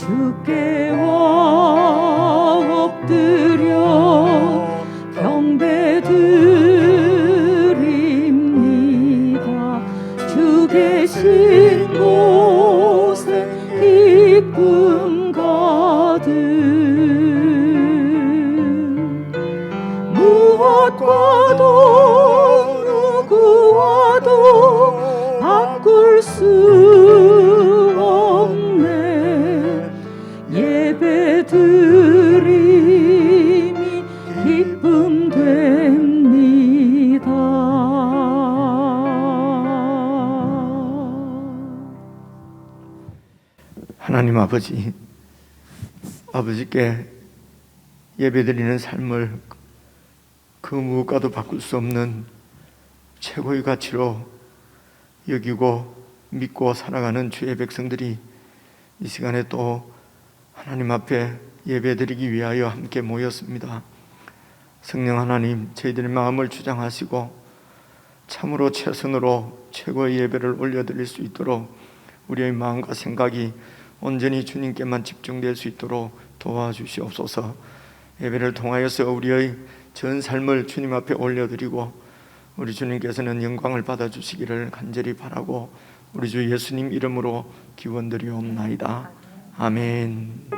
주께 엎드려 경배드립니다. 주 계신 곳에 기쁨 가득 무엇과도 누구와도 바꿀 수 없네. 예배드림이 기쁨 됩니다. 하나님 아버지께 예배드리는 삶을 그 무엇과도 바꿀 수 없는 최고의 가치로 여기고 믿고 살아가는 주의 백성들이 이 시간에 또 하나님 앞에 예배드리기 위하여 함께 모였습니다. 성령 하나님, 저희들의 마음을 주장하시고 참으로 최선으로 최고의 예배를 올려드릴 수 있도록 우리의 마음과 생각이 온전히 주님께만 집중될 수 있도록 도와주시옵소서. 예배를 통하여서 우리의 전 삶을 주님 앞에 올려드리고 우리 주님께서는 영광을 받아주시기를 간절히 바라고 우리 주 예수님 이름으로 기원드리옵나이다. 아멘.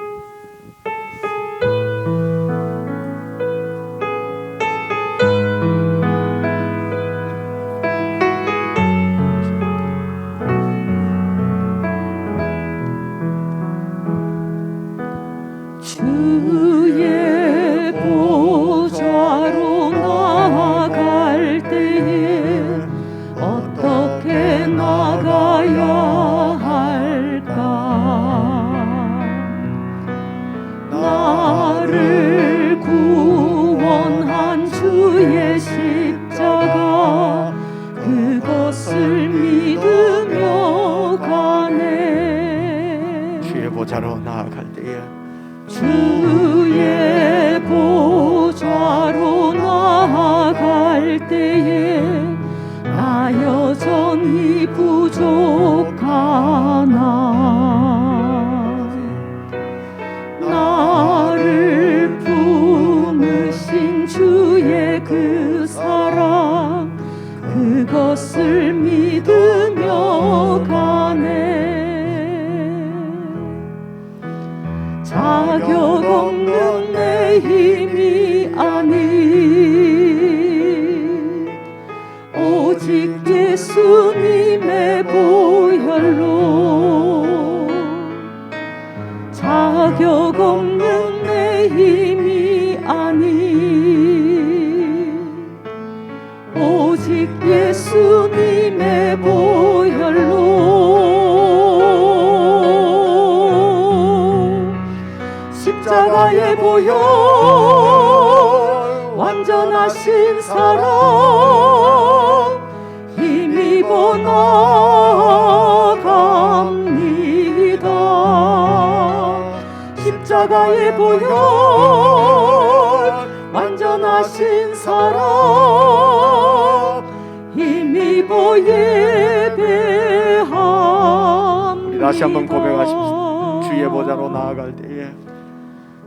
주의 보좌로 나아갈 때에 어떻게 나가야 할까? 나를 구원한 주의 십자가 그것을 믿으며 가네. 주의 보좌로 나아갈 때에 주의 보좌로 나아갈 때에 나 여전히 부족하나. 나를 품으신 주의 그 사랑 그것을 믿으며 가네. 자격 없는 내 힘이 아닌 오직 예수님의 보혈로. 자격 없는 내 힘이 아닌 오직 예수님의 보혈로. 십자가의 보혈 완전하신 사랑 힘입어 나갑니다. 십자가의 보혈 완전하신 사랑 힘입어 예배합니다. 우리 다시 한번 고백하십시다. 주의 보좌로 나아갈 때에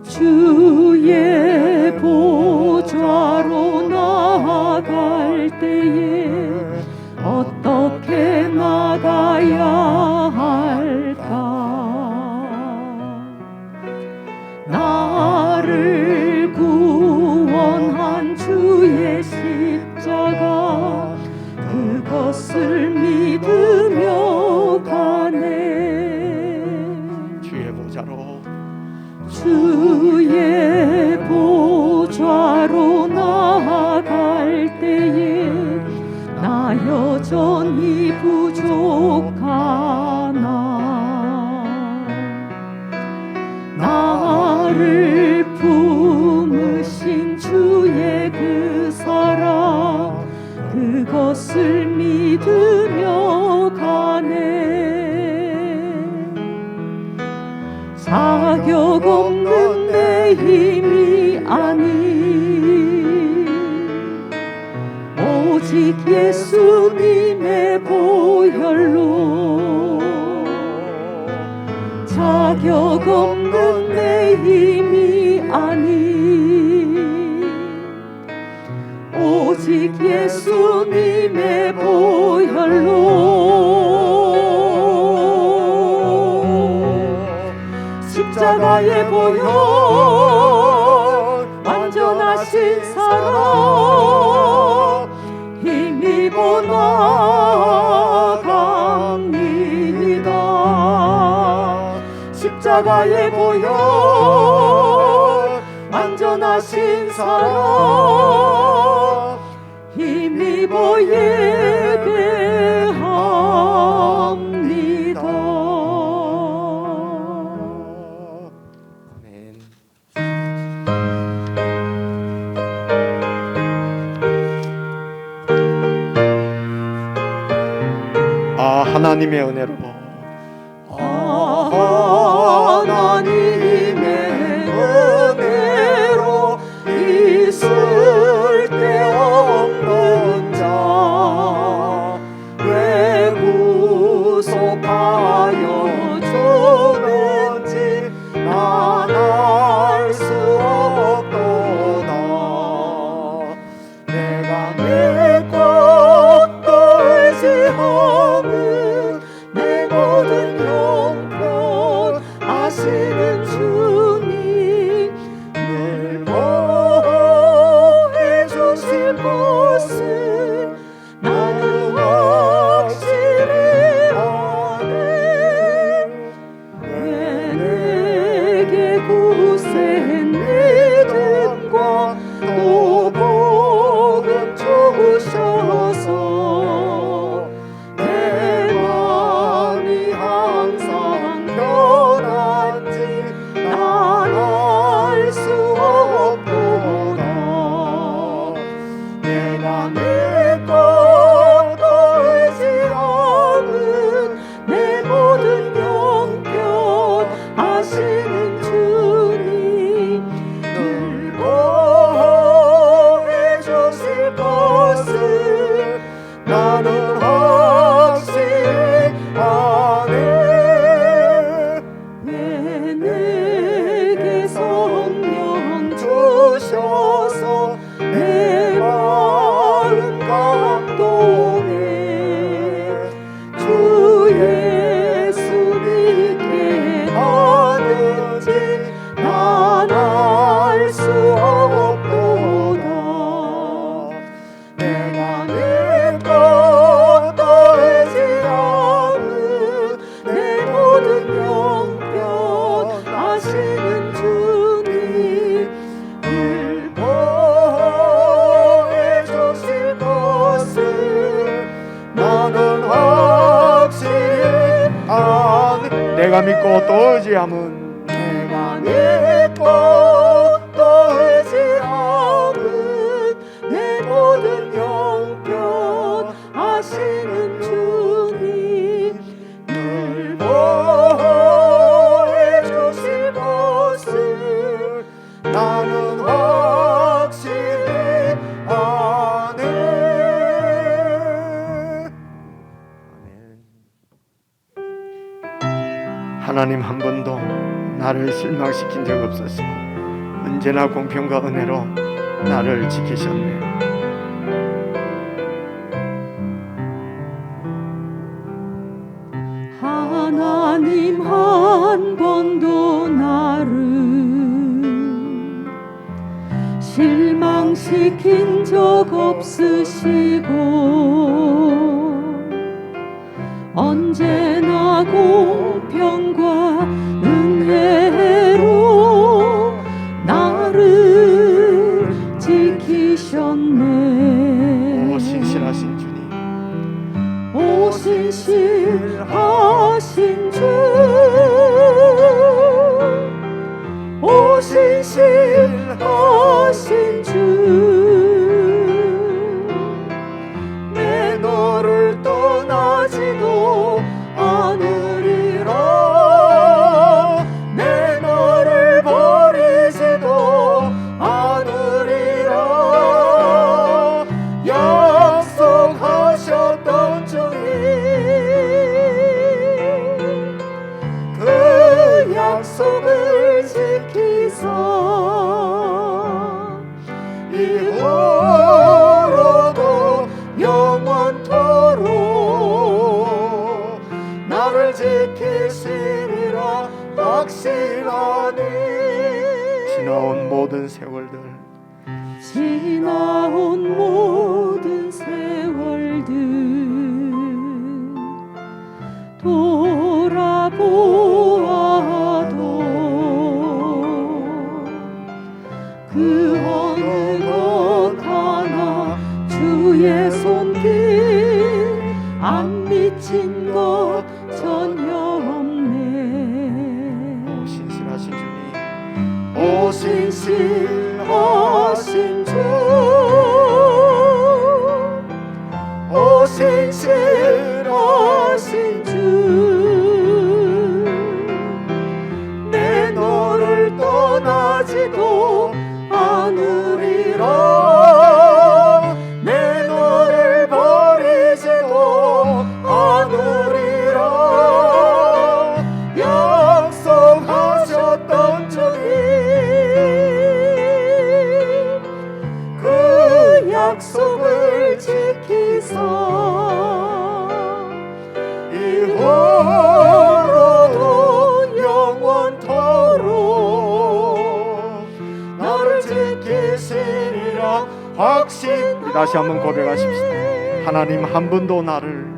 주의 보좌로 나아갈 때에 어떻게 나가야 할까? 나를 구원한 주의 십자가 그것을 믿으며 가네. 주의 보좌로 주의 보좌로 나아갈 때에 나 여전히 부족하나. 나를 품으신 주의 그 사랑 그것을 믿으며 가네. 자격 없는 내 힘이 아닌 오직 예수님의 보혈로. 자격 없는 내 힘이 아니 오직 예수님의 보혈로 십자가의 보혈 완전하신 사랑 힘입어 나갑니다. 십자가의 보혈 완전하신 사랑 힘입어 예배합니다. 아멘. 하나님의 은혜로 하나님의 은혜로 있을 데 없는 자 왜 구속하여 주는지 난 알 수 없도다. 내가 믿고 떨지 않은 내 모든 형편 아시는 주님 늘 보호해 주실 것을 나는 확실히 아네. 왜 내게 굳센 믿음과 또 복음 주셔서 내 마음이 항상 편한지 난 알 수 없도다. 내가 믿고 떨지 않은 내 모든 형편 아시는 주님 늘 보호해 주실 것을 나는 확실히 아네. 왜 내게 성령 주셔서 내 마음 감동해 주 예수 믿게 하는지 난 알 수 없도다. 내가 믿고 떨지 않은 내 모든 형편 아시는 주님 늘 보호해 주실 것을 나는 확실히 아네. 내가 믿고 떨지 않은 내가 믿고 떨지 않은 내 모든 형편 아시는 주님 늘 보호해 주실 것을 나는 확실히 아네. 하나님 한 번도 나를 실망시킨 적 없으시고 언제나 공평과 은혜로 나를 지키셨네. 하나님 한 번도 나를 실망시킨 적 없으시고 언제나 공평과 은혜로 나를 지키셨네. 오 신실하신 주님, 오 신실하신 주, 오 신실하신 주, 내 너를 떠나지도 않으리라. 내 너를 버리지도 않으리라. 약속하셨던 주님 그 약속을 지키사 이후로도 영원토록 나를 지키시리라 확신하니. 지나온 모든 세월들 지나온 모든 세월들 돌아보아도 그 어느 것 하나 주의 손길 안 미친 것 전혀 없네. 오 신실하신 주님, 오 신실하신 주, 오 신실하신 주, 내 너를 떠나지도 않으리라, 내 너를 버리지도 않으리라 약속하셨던 주님, 그 약속을 지키사 이후로도 영원토록 나를 지키시리라 확신. 다시 한번 고백하십시다. 하나님 한 번도 나를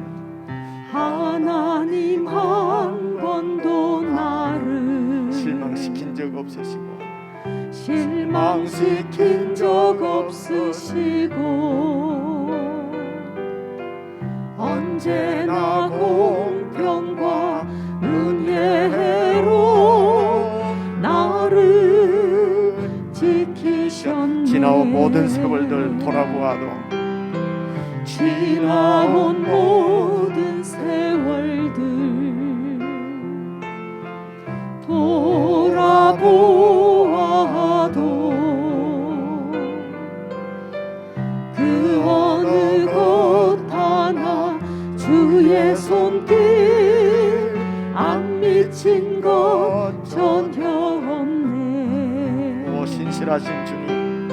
하나님 한 번도 나를 실망시킨 적 없으시고 실망시킨 적 없으시고 언제나 공평과 은혜로 나를 지키셨네. 지나온 모든 세월들 돌아보아도 지나온 모든 세월들 돌아보아도 그 어느 것 하나 주의 손길 안 미친 것 전혀 없네. 오 신실하신 주님,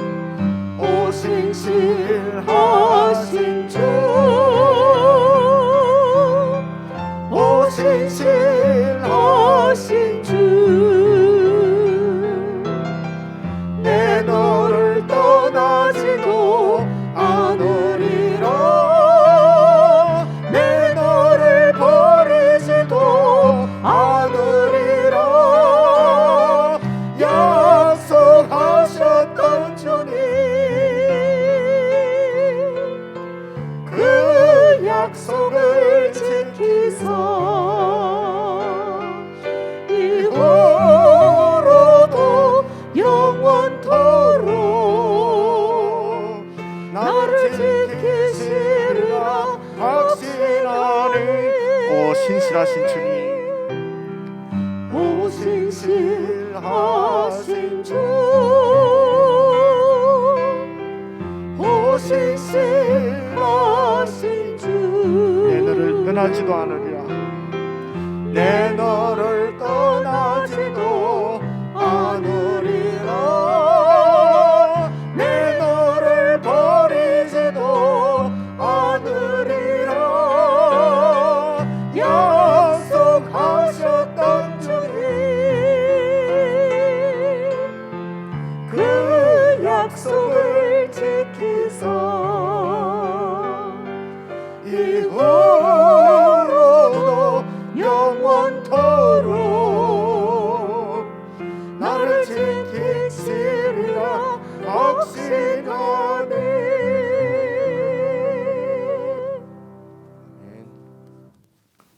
오 신실하신 주, 오 신실하신 주, 내 너를 떠나지도 않으리라, 내 너를 버리지도 않으리라 약속하셨던 주님, 그 약속을 지키사 이후로도 영원토록 나를 지키시리라 확신하니. 오 신실하신 주님, 오 신실하신 주, 오 신실하신 주, 내 너를 떠나지도 않으리라, 내 너를 떠나지도 않으리라, 내 너를 버리지도 않으리라 약속하셨던 주님, 그 약속을 지키사 이후로도 영원토록 나를 지키시리라 확신하네.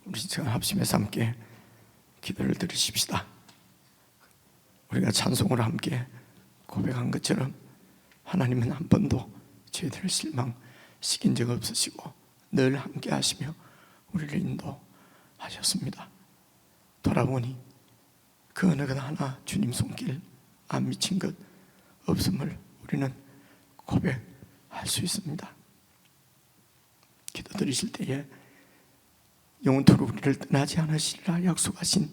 우리 지금 합심해서 함께 기도를 드리십시다. 우리가 찬송으로 함께 고백한 것처럼 하나님은 한 번도 저희들을 실망시킨 적 없으시고 늘 함께 하시며 우리를 인도하셨습니다. 돌아보니 그 어느 것 하나 주님 손길 안 미친 것 없음을 우리는 고백할 수 있습니다. 기도 드리실 때에 영원토록 우리를 떠나지 않으시리라 약속하신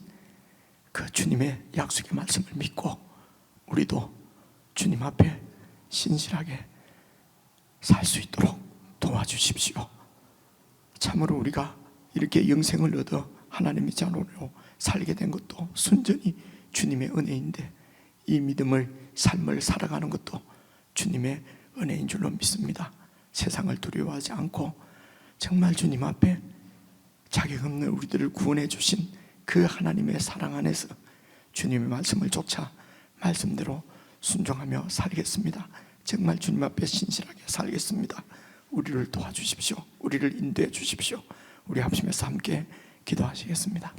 그 주님의 약속의 말씀을 믿고 우리도 주님 앞에 신실하게 살 수 있도록 도와주십시오. 참으로 우리가 이렇게 영생을 얻어 하나님의 자녀로 살게 된 것도 순전히 주님의 은혜인데, 이 믿음을 삶을 살아가는 것도 주님의 은혜인 줄로 믿습니다. 세상을 두려워하지 않고 정말 주님 앞에 자격 없는 우리들을 구원해 주신 그 하나님의 사랑 안에서 주님의 말씀을 쫓아 말씀대로 순종하며 살겠습니다. 정말 주님 앞에 신실하게 살겠습니다. 우리를 도와주십시오. 우리를 인도해 주십시오. 우리 합심해서 함께 기도하시겠습니다.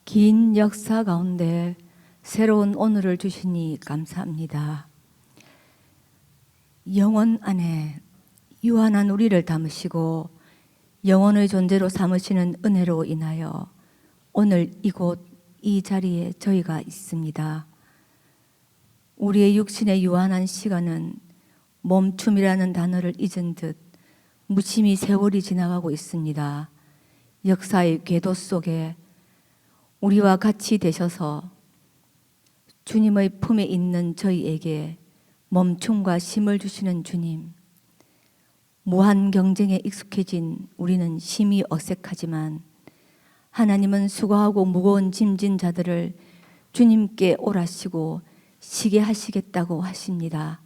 긴 역사 가운데 새로운 오늘을 주시니 감사합니다. 영원 안에 유한한 우리를 담으시고 영원의 존재로 삼으시는 은혜로 인하여 오늘 이곳 이 자리에 저희가 있습니다. 우리의 육신의 유한한 시간은 멈춤이라는 단어를 잊은 듯 무심히 세월이 지나가고 있습니다. 역사의 궤도 속에 우리와 같이 되셔서 주님의 품에 있는 저희에게 멈춤과 쉼을 주시는 주님, 무한 경쟁에 익숙해진 우리는 심히 어색하지만 하나님은 수고하고 무거운 짐진 자들을 주님께 오라시고 쉬게 하시겠다고 하십니다.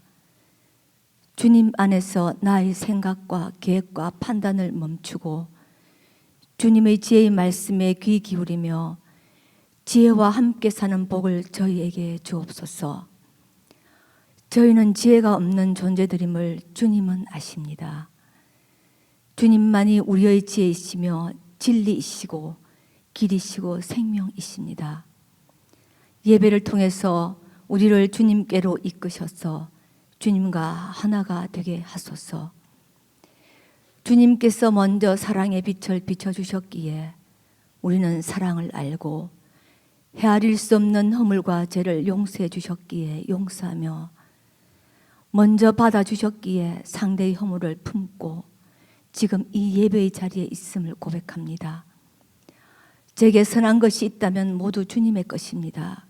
주님 안에서 나의 생각과 계획과 판단을 멈추고 주님의 지혜의 말씀에 귀 기울이며 지혜와 함께 사는 복을 저희에게 주옵소서. 저희는 지혜가 없는 존재들임을 주님은 아십니다. 주님만이 우리의 지혜이시며 진리이시고 길이시고 생명이십니다. 예배를 통해서 우리를 주님께로 이끄셔서 주님과 하나가 되게 하소서. 주님께서 먼저 사랑의 빛을 비춰주셨기에 우리는 사랑을 알고 헤아릴 수 없는 허물과 죄를 용서해 주셨기에 용서하며 먼저 받아주셨기에 상대의 허물을 품고 지금 이 예배의 자리에 있음을 고백합니다. 제게 선한 것이 있다면 모두 주님의 것입니다.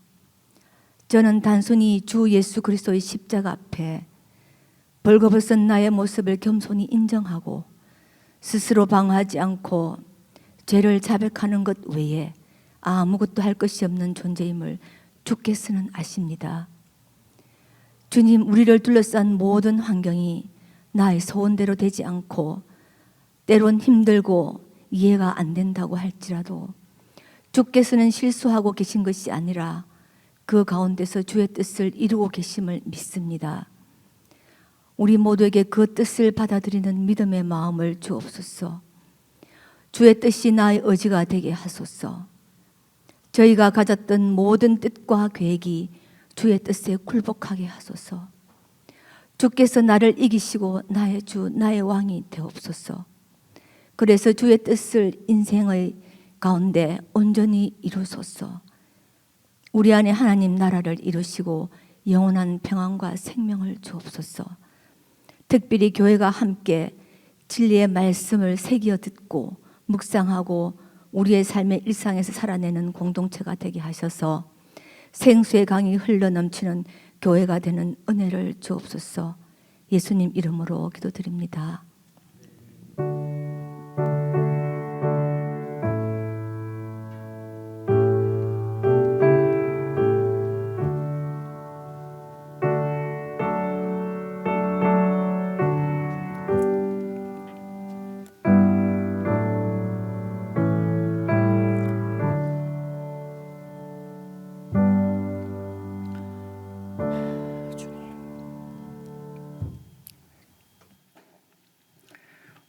저는 단순히 주 예수 그리스도의 십자가 앞에 벌거벗은 나의 모습을 겸손히 인정하고 스스로 방어하지 않고 죄를 자백하는 것 외에 아무것도 할 것이 없는 존재임을 주께서는 아십니다. 주님, 우리를 둘러싼 모든 환경이 나의 소원대로 되지 않고 때론 힘들고 이해가 안 된다고 할지라도 주께서는 실수하고 계신 것이 아니라 그 가운데서 주의 뜻을 이루고 계심을 믿습니다. 우리 모두에게 그 뜻을 받아들이는 믿음의 마음을 주옵소서. 주의 뜻이 나의 의지가 되게 하소서. 저희가 가졌던 모든 뜻과 계획이 주의 뜻에 굴복하게 하소서. 주께서 나를 이기시고 나의 주, 나의 왕이 되옵소서. 그래서 주의 뜻을 인생의 가운데 온전히 이루소서. 우리 안에 하나님 나라를 이루시고 영원한 평안과 생명을 주옵소서. 특별히 교회가 함께 진리의 말씀을 새기어 듣고 묵상하고 우리의 삶의 일상에서 살아내는 공동체가 되게 하셔서 생수의 강이 흘러넘치는 교회가 되는 은혜를 주옵소서. 예수님 이름으로 기도드립니다.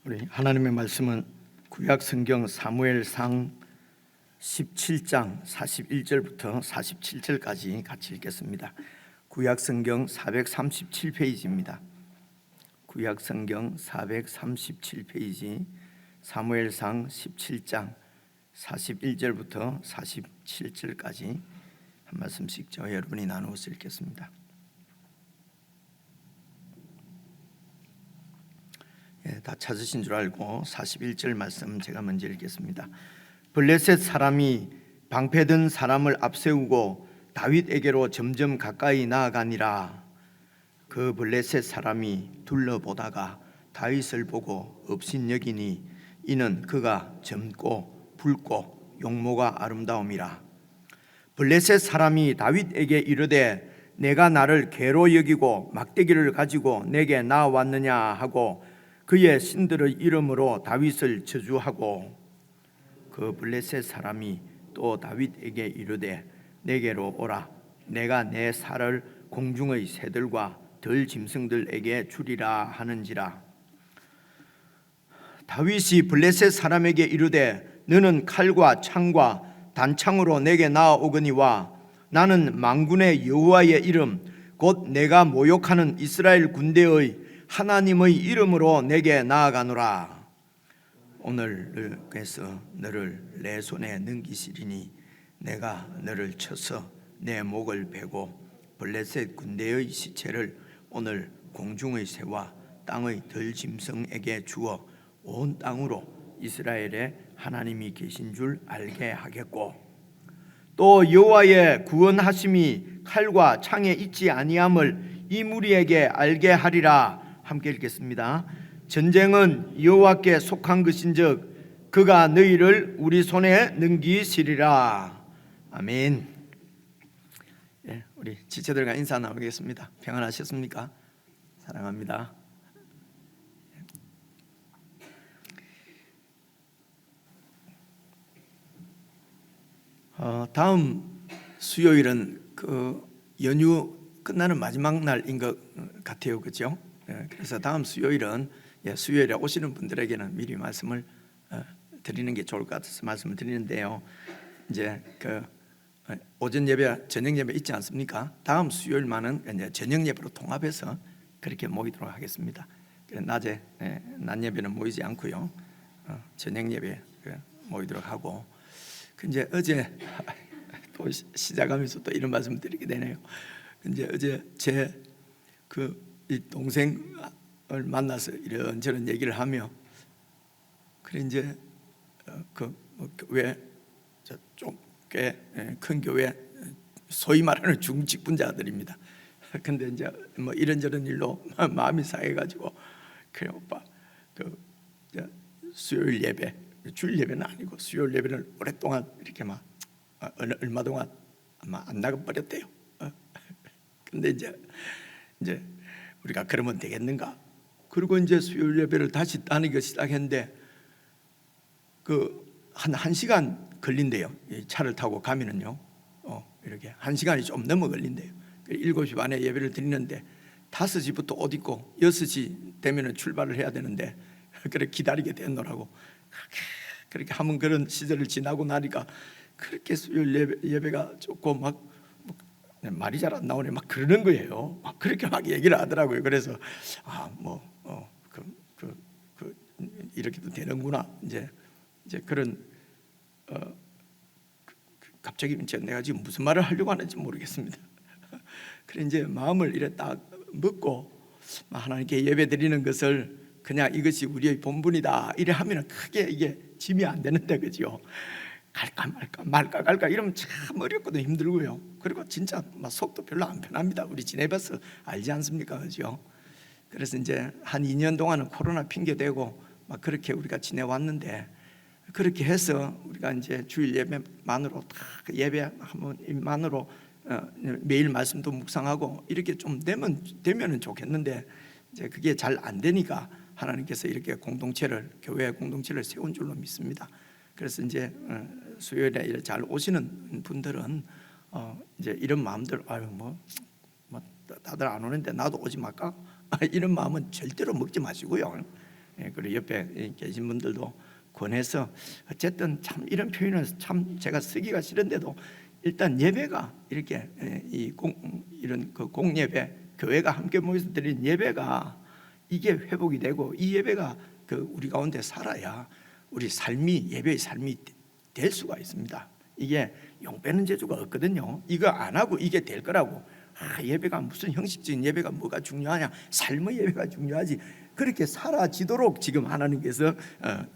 우리 하나님의 말씀은 구약 성경 사무엘상 17장 41절부터 47절까지 같이 읽겠습니다. 구약 성경 437페이지입니다. 구약 성경 437페이지 사무엘상 17장 41절부터 47절까지 한 말씀씩 저와 여러분이 나누어서 읽겠습니다. 다 찾으신 줄 알고 41절 말씀 제가 먼저 읽겠습니다. 블레셋 사람이 방패든 사람을 앞세우고 다윗에게로 점점 가까이 나아가니라. 그 블레셋 사람이 둘러보다가 다윗을 보고 업신여기니 이는 그가 젊고 붉고 용모가 아름다움이라. 블레셋 사람이 다윗에게 이르되 내가 나를 개로 여기고 막대기를 가지고 내게 나왔느냐 하고 그의 신들의 이름으로 다윗을 저주하고 그 블레셋 사람이 또 다윗에게 이르되 내게로 오라. 내가 내 살을 공중의 새들과 들 짐승들에게 주리라 하는지라. 다윗이 블레셋 사람에게 이르되 너는 칼과 창과 단창으로 내게 나아오거니와 나는 만군의 여호와의 이름 곧 내가 모욕하는 이스라엘 군대의 하나님의 이름으로 내게 나아가노라. 오늘 그래서 너를 내 손에 넘기시리니 내가 너를 쳐서 내 목을 베고 블레셋 군대의 시체를 오늘 공중의 새와 땅의 들짐승에게 주어 온 땅으로 이스라엘에 하나님이 계신 줄 알게 하겠고 또 여호와의 구원하심이 칼과 창에 있지 아니함을 이 무리에게 알게 하리라. 함께 읽겠습니다. 전쟁은 여호와께 속한 것인즉 그가 너희를 우리 손에 넘기시리라. 아멘. 우리 지체들과 인사 나누겠습니다. 평안하셨습니까? 사랑합니다. 다음 수요일은 그 연휴 끝나는 마지막 날인 것 같아요, 그렇죠? 그래서 다음 수요일은 수요일에 오시는 분들에게는 미리 말씀을 드리는 게 좋을 것 같아서 말씀을 드리는데요. 이제 그 오전 예배, 저녁 예배 있지 않습니까? 다음 수요일만은 이제 저녁 예배로 통합해서 그렇게 모이도록 하겠습니다. 낮에 낮 예배는 모이지 않고요. 저녁 예배 모이도록 하고. 이제 어제 또 시작하면서 또 이런 말씀을 드리게 되네요. 이제 어제 제 이 동생을 만나서 이런저런 얘기를 하며 그래 이제 그 교회 좀 꽤 큰 교회 소위 말하는 중직분자들입니다. 근데 이제 뭐 이런저런 일로 마음이 상해가지고 그래 오빠 수요일 예배 주일 예배는 아니고 수요일 예배를 오랫동안 이렇게 막 얼마 동안 아마 안 나가 버렸대요. 근데 이제 우리가 그러면 되겠는가? 그리고 이제 수요일 예배를 다시 다니기 시작했는데 한 시간 걸린대요. 차를 타고 가면은요. 이렇게 1시간이 좀 넘어 걸린대요. 7시 반에 예배를 드리는데 5시부터 옷 입고 6시 되면은 출발을 해야 되는데 그래 기다리게 되노라고. 그렇게 하면 그런 시절을 지나고 나니까 그렇게 수요일 예배가 조금 막 말이 잘 안 나오네 막 그러는 거예요. 막 그렇게 막 얘기를 하더라고요. 그래서 이렇게도 되는구나. 이제 그런 갑자기 내가 지금 무슨 말을 하려고 하는지 모르겠습니다. 그래 이제 마음을 이래 딱 먹고 하나님께 예배 드리는 것을 그냥 이것이 우리의 본분이다 이래 하면 크게 이게 짐이 안 되는데, 그죠? 갈까 말까 갈까 이러면 참 어렵거든, 힘들고요. 그리고 진짜 막 속도 별로 안 편합니다. 우리 지내봐서 알지 않습니까, 그죠? 그래서 이제 한 2년 동안은 코로나 핑계 대고 막 그렇게 우리가 지내왔는데, 그렇게 해서 우리가 이제 주일 예배만으로 다 예배 한번만으로 매일 말씀도 묵상하고 이렇게 좀 되면은 좋겠는데, 이제 그게 잘 안 되니까 하나님께서 이렇게 공동체를, 교회 공동체를 세운 줄로 믿습니다. 그래서 이제 수요일에 잘 오시는 분들은 이제 이런 마음들, 아유 뭐 다들 안 오는데 나도 오지 말까? 이런 마음은 절대로 먹지 마시고요. 그리고 옆에 계신 분들도 권해서, 어쨌든 참 이런 표현은 참 제가 쓰기가 싫은데도 일단 예배가 이렇게 이런 그 공예배, 교회가 함께 모여서 드리는 예배가 이게 회복이 되고, 이 예배가 그 우리 가운데 살아야 우리 삶이, 예배의 삶이 될 수가 있습니다. 이게 용 빼는 재주가 없거든요. 이거 안 하고 이게 될 거라고, 예배가 무슨 형식적인 예배가 뭐가 중요하냐, 삶의 예배가 중요하지. 그렇게 사라지도록 지금 하나님께서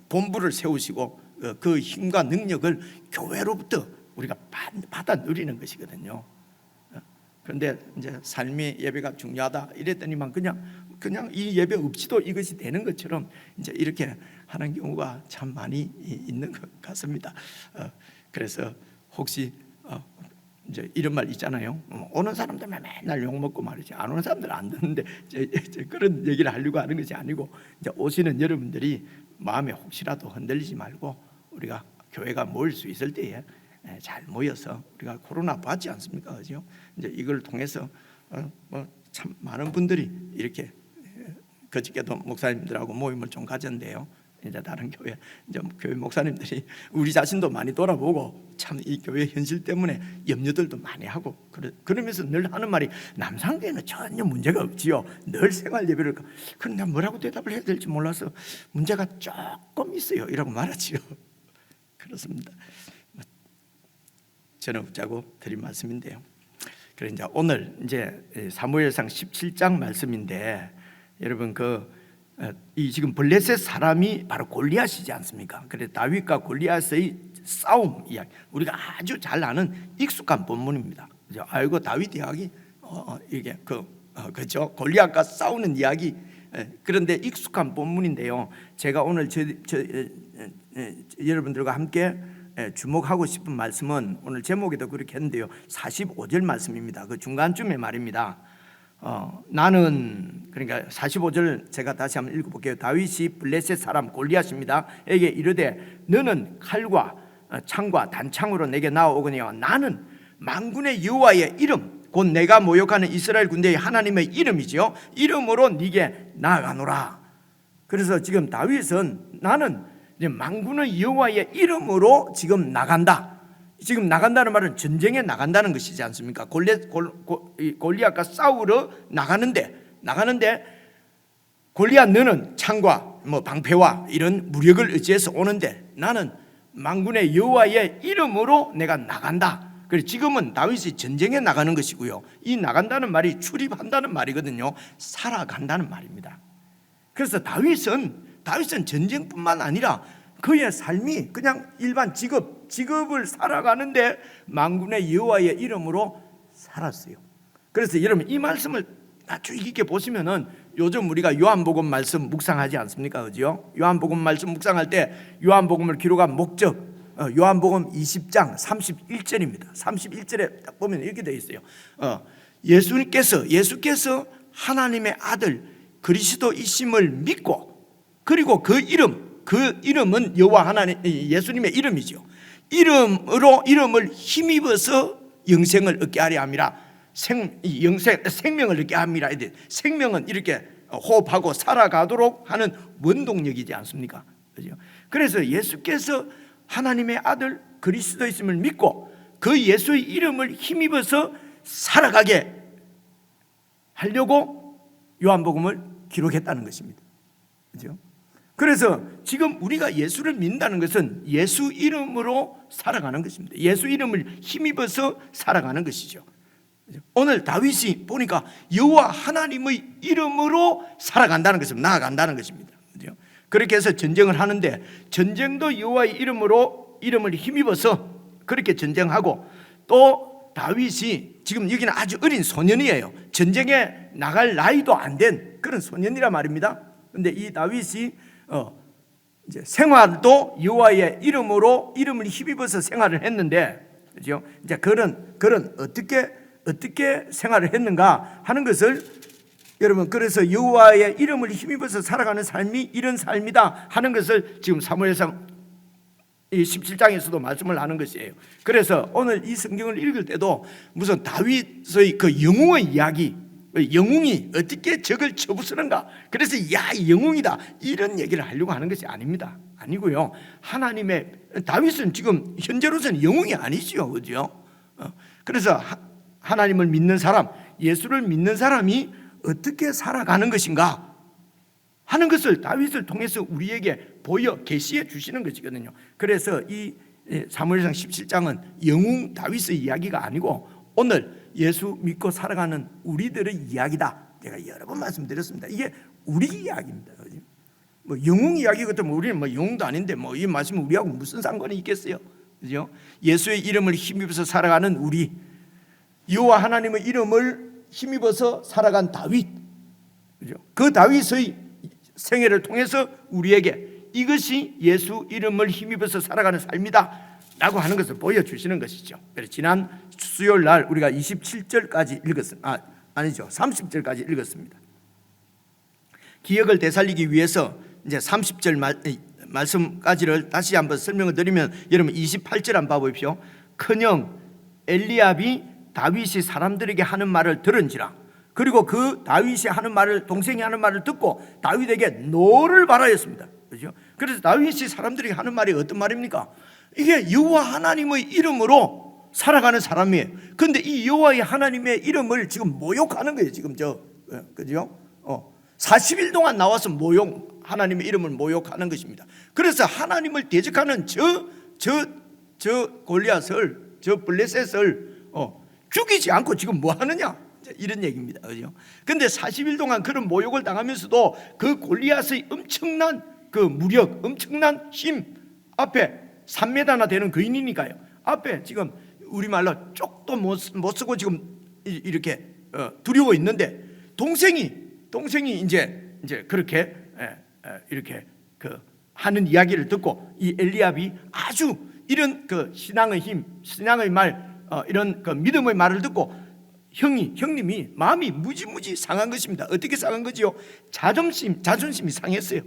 본부를 세우시고 그 힘과 능력을 교회로부터 우리가 받아 누리는 것이거든요. 그런데 이제 삶의 예배가 중요하다 이랬더니만 그냥 이 예배 없이도 이것이 되는 것처럼 이제 이렇게 하는 경우가 참 많이 있는 것 같습니다. 그래서 혹시 이제 이런 말 있잖아요. 오는 사람들만 맨날 욕 먹고 말이지, 안 오는 사람들은 안 듣는데, 그런 얘기를 하려고 하는 것이 아니고, 이제 오시는 여러분들이 마음에 혹시라도 흔들리지 말고, 우리가 교회가 모일 수 있을 때에 잘 모여서, 우리가 코로나 봤지 않습니까, 그죠? 이제 이걸 통해서 참 많은 분들이 이렇게, 그저께도 목사님들하고 모임을 좀 가졌는데요. 이제 다른 교회, 이제 교회 목사님들이 우리 자신도 많이 돌아보고 참 이 교회 현실 때문에 염려들도 많이 하고, 그러면서 늘 하는 말이, 남상교회는 전혀 문제가 없지요. 늘 생활 예배를. 그런데 뭐라고 대답을 해야 될지 몰라서 문제가 조금 있어요 이라고 말하지요. 그렇습니다. 저는 웃자고 드린 말씀인데요. 그래 이제 오늘 이제 사무엘상 17장 말씀인데, 여러분 이 지금 블레셋 사람이 바로 골리앗이지 않습니까? 그래 다윗과 골리앗의 싸움 이야기, 우리가 아주 잘 아는 익숙한 본문입니다. 그죠? 아이고 다윗 이야기, 이게 그죠? 골리앗과 싸우는 이야기. 그런데 익숙한 본문인데요. 제가 오늘 여러분들과 함께 주목하고 싶은 말씀은, 오늘 제목에도 그렇게 했는데요, 45절 말씀입니다. 그 중간쯤에 말입니다. 나는, 그러니까 45절 제가 다시 한번 읽어볼게요. 다윗이 블레셋 사람 골리앗입니다 에게 이르되, 너는 칼과 창과 단창으로 내게 나아오거니와 나는 만군의 여호와의 이름, 곧 내가 모욕하는 이스라엘 군대의 하나님의 이름이지요, 이름으로 네게 나아가노라. 그래서 지금 다윗은 나는 이제 만군의 여호와의 이름으로 지금 나간다. 지금 나간다는 말은 전쟁에 나간다는 것이지 않습니까? 골리앗과 싸우러 나가는데 골리앗 너는 창과 방패와 이런 무력을 의지해서 오는데, 나는 만군의 여호와의 이름으로 내가 나간다. 그래서 지금은 다윗이 전쟁에 나가는 것이고요, 이 나간다는 말이 출입한다는 말이거든요. 살아간다는 말입니다. 그래서 다윗은 전쟁뿐만 아니라 그의 삶이 그냥 일반 직업을 살아가는데 만군의 여호와의 이름으로 살았어요. 그래서 여러분 이 말씀을 아주 깊게 보시면은, 요즘 우리가 요한복음 말씀 묵상하지 않습니까, 그죠? 요한복음 말씀 묵상할 때 요한복음을 기록한 목적, 요한복음 20장 31절입니다. 31절에 딱 보면 이렇게 되어 있어요. 예수께서 하나님의 아들 그리스도이심을 믿고, 그리고 그 이름은 여호와 하나님 예수님의 이름이죠. 이름을 힘입어서 영생을 얻게 하려 함이라. 생명을 얻게 함이라. 생명은 이렇게 호흡하고 살아가도록 하는 원동력이지 않습니까? 그죠? 그래서 예수께서 하나님의 아들 그리스도이심을 믿고 그 예수의 이름을 힘입어서 살아가게 하려고 요한복음을 기록했다는 것입니다. 그죠? 그래서 지금 우리가 예수를 믿는다는 것은 예수 이름으로 살아가는 것입니다. 예수 이름을 힘입어서 살아가는 것이죠. 오늘 다윗이 보니까 여호와 하나님의 이름으로 살아간다는 것입니다. 나아간다는 것입니다. 그렇게 해서 전쟁을 하는데, 전쟁도 여호와의 이름을 힘입어서 그렇게 전쟁하고, 또 다윗이 지금 여기는 아주 어린 소년이에요. 전쟁에 나갈 나이도 안 된 그런 소년이라 말입니다. 그런데 이 다윗이 이제 생활도 여호와의 이름을 힘입어서 생활을 했는데, 그죠? 이제 그런 어떻게 생활을 했는가 하는 것을 여러분, 그래서 여호와의 이름을 힘입어서 살아가는 삶이 이런 삶이다 하는 것을 지금 사무엘상 17장에서도 말씀을 하는 것이에요. 그래서 오늘 이 성경을 읽을 때도 무슨 다윗의 그 영웅의 이야기, 영웅이 어떻게 적을 쳐부수는가, 그래서 야, 영웅이다, 이런 얘기를 하려고 하는 것이 아닙니다. 아니고요, 하나님의, 다윗은 지금 현재로서는 영웅이 아니지요, 그죠? 그래서 하나님을 믿는 사람, 예수를 믿는 사람이 어떻게 살아가는 것인가 하는 것을 다윗을 통해서 우리에게 보여 계시해 주시는 것이거든요. 그래서 이 사무엘상 17장은 영웅 다윗의 이야기가 아니고 오늘 예수 믿고 살아가는 우리들의 이야기다. 제가 여러 번 말씀드렸습니다. 이게 우리 이야기입니다. 뭐 영웅 이야기 같으면 우리는 뭐 영웅도 아닌데 뭐 이 말씀은 우리하고 무슨 상관이 있겠어요? 그죠? 예수의 이름을 힘입어서 살아가는 우리, 여호와 하나님의 이름을 힘입어서 살아간 다윗, 그죠? 그 다윗의 생애를 통해서 우리에게 이것이 예수 이름을 힘입어서 살아가는 삶이다 라고 하는 것을 보여주시는 것이죠. 그래서 지난 수요일 날 우리가 27절까지 읽었습니다. 아니죠, 30절까지 읽었습니다. 기억을 되살리기 위해서 이제 30절 말씀까지를 다시 한번 설명을 드리면, 여러분 28절 한번 봐보십시오. 큰형 엘리압이 다윗이 사람들에게 하는 말을 들은지라. 그리고 그 다윗이 하는 말을, 동생이 하는 말을 듣고 다윗에게 노를 바라였습니다. 그렇죠? 그래서 다윗이 사람들에게 하는 말이 어떤 말입니까? 이게 여호와 하나님의 이름으로 살아가는 사람이에요. 그런데 이 여호와의 하나님의 이름을 지금 모욕하는 거예요. 지금 그죠? 40일 동안 나와서 하나님의 이름을 모욕하는 것입니다. 그래서 하나님을 대적하는 저 골리앗을, 저 블레셋을 죽이지 않고 지금 뭐 하느냐, 이런 얘기입니다. 그죠? 근데 40일 동안 그런 모욕을 당하면서도 그 골리앗의 엄청난 그 무력, 엄청난 힘 앞에 3m나 되는 거인이니까요. 앞에 지금 우리말로 쪽도 못 쓰고 지금 이렇게 두려워 있는데, 동생이 이제 그렇게 이렇게 하는 이야기를 듣고 이 엘리압이 아주 이런 그 신앙의 힘, 신앙의 말, 이런 그 믿음의 말을 듣고 형님이 마음이 무지무지 상한 것입니다. 어떻게 상한 거지요? 자존심이 상했어요.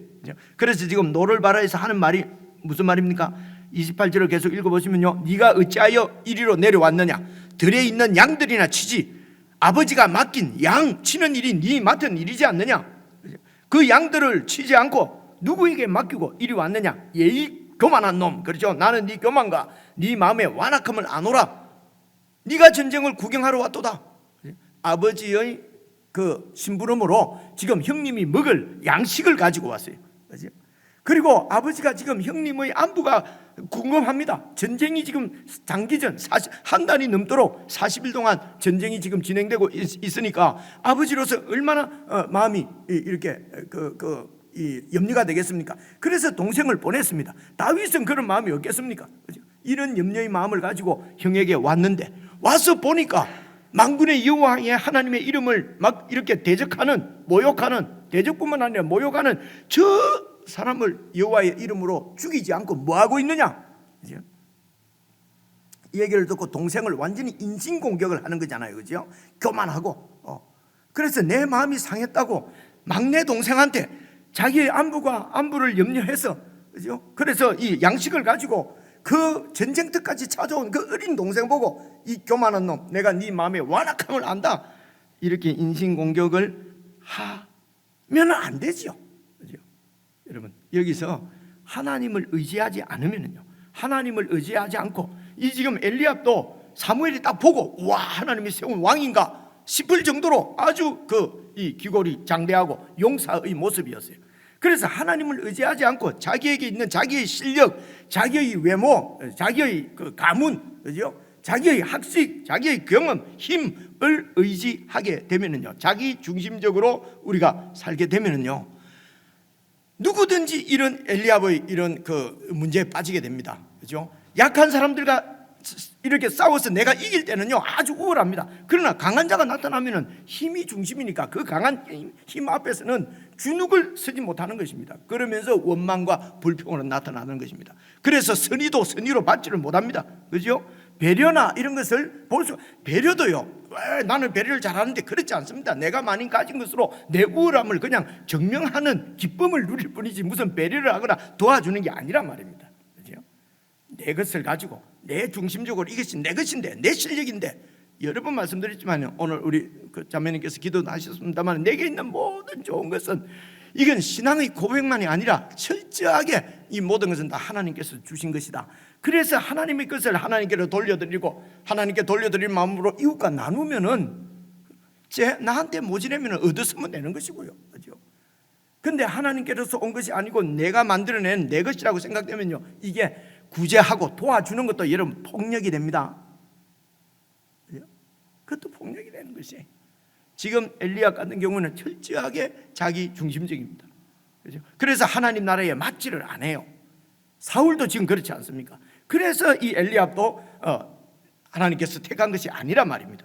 그래서 지금 노를 바라에서 하는 말이 무슨 말입니까? 28절을 계속 읽어보시면요, 네가 어찌하여 이리로 내려왔느냐? 들에 있는 양들이나 치지. 아버지가 맡긴 양 치는 일이 네 맡은 일이지 않느냐? 그 양들을 치지 않고 누구에게 맡기고 이리 왔느냐? 예의 교만한 놈, 그렇죠? 나는 네 교만과 네 마음의 완악함을 아노라. 네가 전쟁을 구경하러 왔도다. 아버지의 그 심부름으로 지금 형님이 먹을 양식을 가지고 왔어요. 그렇죠? 그리고 아버지가 지금 형님의 안부가 궁금합니다. 전쟁이 지금 장기전 한 달이 넘도록 40일 동안 전쟁이 지금 진행되고 있으니까 아버지로서 얼마나 마음이 이렇게 염려가 되겠습니까? 그래서 동생을 보냈습니다. 다윗은 그런 마음이 없겠습니까? 그렇죠? 이런 염려의 마음을 가지고 형에게 왔는데, 와서 보니까 만군의 여호와의 하나님의 이름을 막 이렇게 대적하는, 모욕하는, 대적뿐만 아니라 모욕하는 저 사람을 여호와의 이름으로 죽이지 않고 뭐 하고 있느냐? 그죠? 이 얘기를 듣고 동생을 완전히 인신공격을 하는 거잖아요, 그죠? 교만하고. 그래서 내 마음이 상했다고 막내 동생한테 자기의 안부를 염려해서, 그죠? 그래서 이 양식을 가지고 그 전쟁터까지 찾아온 그 어린 동생 보고, 이 교만한 놈, 내가 네 마음의 완악함을 안다, 이렇게 인신공격을 하면 안 되죠. 그죠? 여러분, 여기서 하나님을 의지하지 않으면요, 하나님을 의지하지 않고, 이 지금 엘리압도 사무엘이 딱 보고 와, 하나님이 세운 왕인가 싶을 정도로 아주 이 귀골이 장대하고 용사의 모습이었어요. 그래서 하나님을 의지하지 않고 자기에게 있는 자기의 실력, 자기의 외모, 자기의 그 가문, 그죠? 자기의 학식, 자기의 경험, 힘을 의지하게 되면은요, 자기 중심적으로 우리가 살게 되면은요, 누구든지 이런 엘리압의 이런 그 문제에 빠지게 됩니다. 그죠? 약한 사람들과 이렇게 싸워서 내가 이길 때는요 아주 우월합니다. 그러나 강한 자가 나타나면은 힘이 중심이니까 그 강한 힘 앞에서는 주눅을 서지 못하는 것입니다. 그러면서 원망과 불평으로 나타나는 것입니다. 그래서 선의도 선의로 받지를 못합니다. 그죠? 배려나 이런 것을 배려도요, 나는 배려를 잘하는데 그렇지 않습니다. 내가 많이 가진 것으로 내 우월함을 그냥 증명하는 기쁨을 누릴 뿐이지 무슨 배려를 하거나 도와주는 게 아니란 말입니다. 그죠? 내 것을 가지고 내 중심적으로 이것이 내 것인데, 내 실력인데, 여러 번 말씀드렸지만 오늘 우리 그 자매님께서 기도하셨습니다만, 내게 있는 모든 좋은 것은, 이건 신앙의 고백만이 아니라 철저하게 이 모든 것은 다 하나님께서 주신 것이다. 그래서 하나님의 것을 하나님께로 돌려드리고, 하나님께 돌려드릴 마음으로 이웃과 나누면은 나한테 모지라면 얻었으면 되는 것이고요. 그죠? 근데 하나님께로서 온 것이 아니고 내가 만들어낸 내 것이라고 생각되면요, 이게 구제하고 도와주는 것도 여러분 폭력이 됩니다. 그것도 폭력이 되는 것이. 지금 엘리압 같은 경우는 철저하게 자기 중심적입니다. 그렇죠? 그래서 하나님 나라에 맞지를 안 해요. 사울도 지금 그렇지 않습니까? 그래서 이 엘리압도 하나님께서 택한 것이 아니란 말입니다.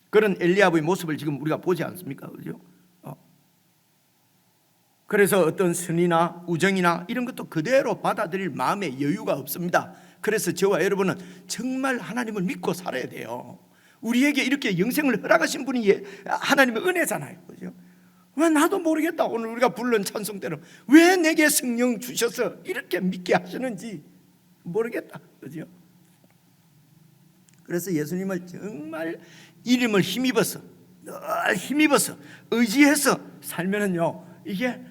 그런 엘리압의 모습을 지금 우리가 보지 않습니까? 그렇죠? 그래서 어떤 선이나 우정이나 이런 것도 그대로 받아들일 마음의 여유가 없습니다. 그래서 저와 여러분은 정말 하나님을 믿고 살아야 돼요. 우리에게 이렇게 영생을 허락하신 분이 하나님의 은혜잖아요. 그죠? 왜 나도 모르겠다. 오늘 우리가 부른 찬송대로 왜 내게 성령 주셔서 이렇게 믿게 하시는지 모르겠다. 그죠? 그래서 예수님을 정말 이름을 힘입어서, 늘 힘입어서 의지해서 살면은요, 이게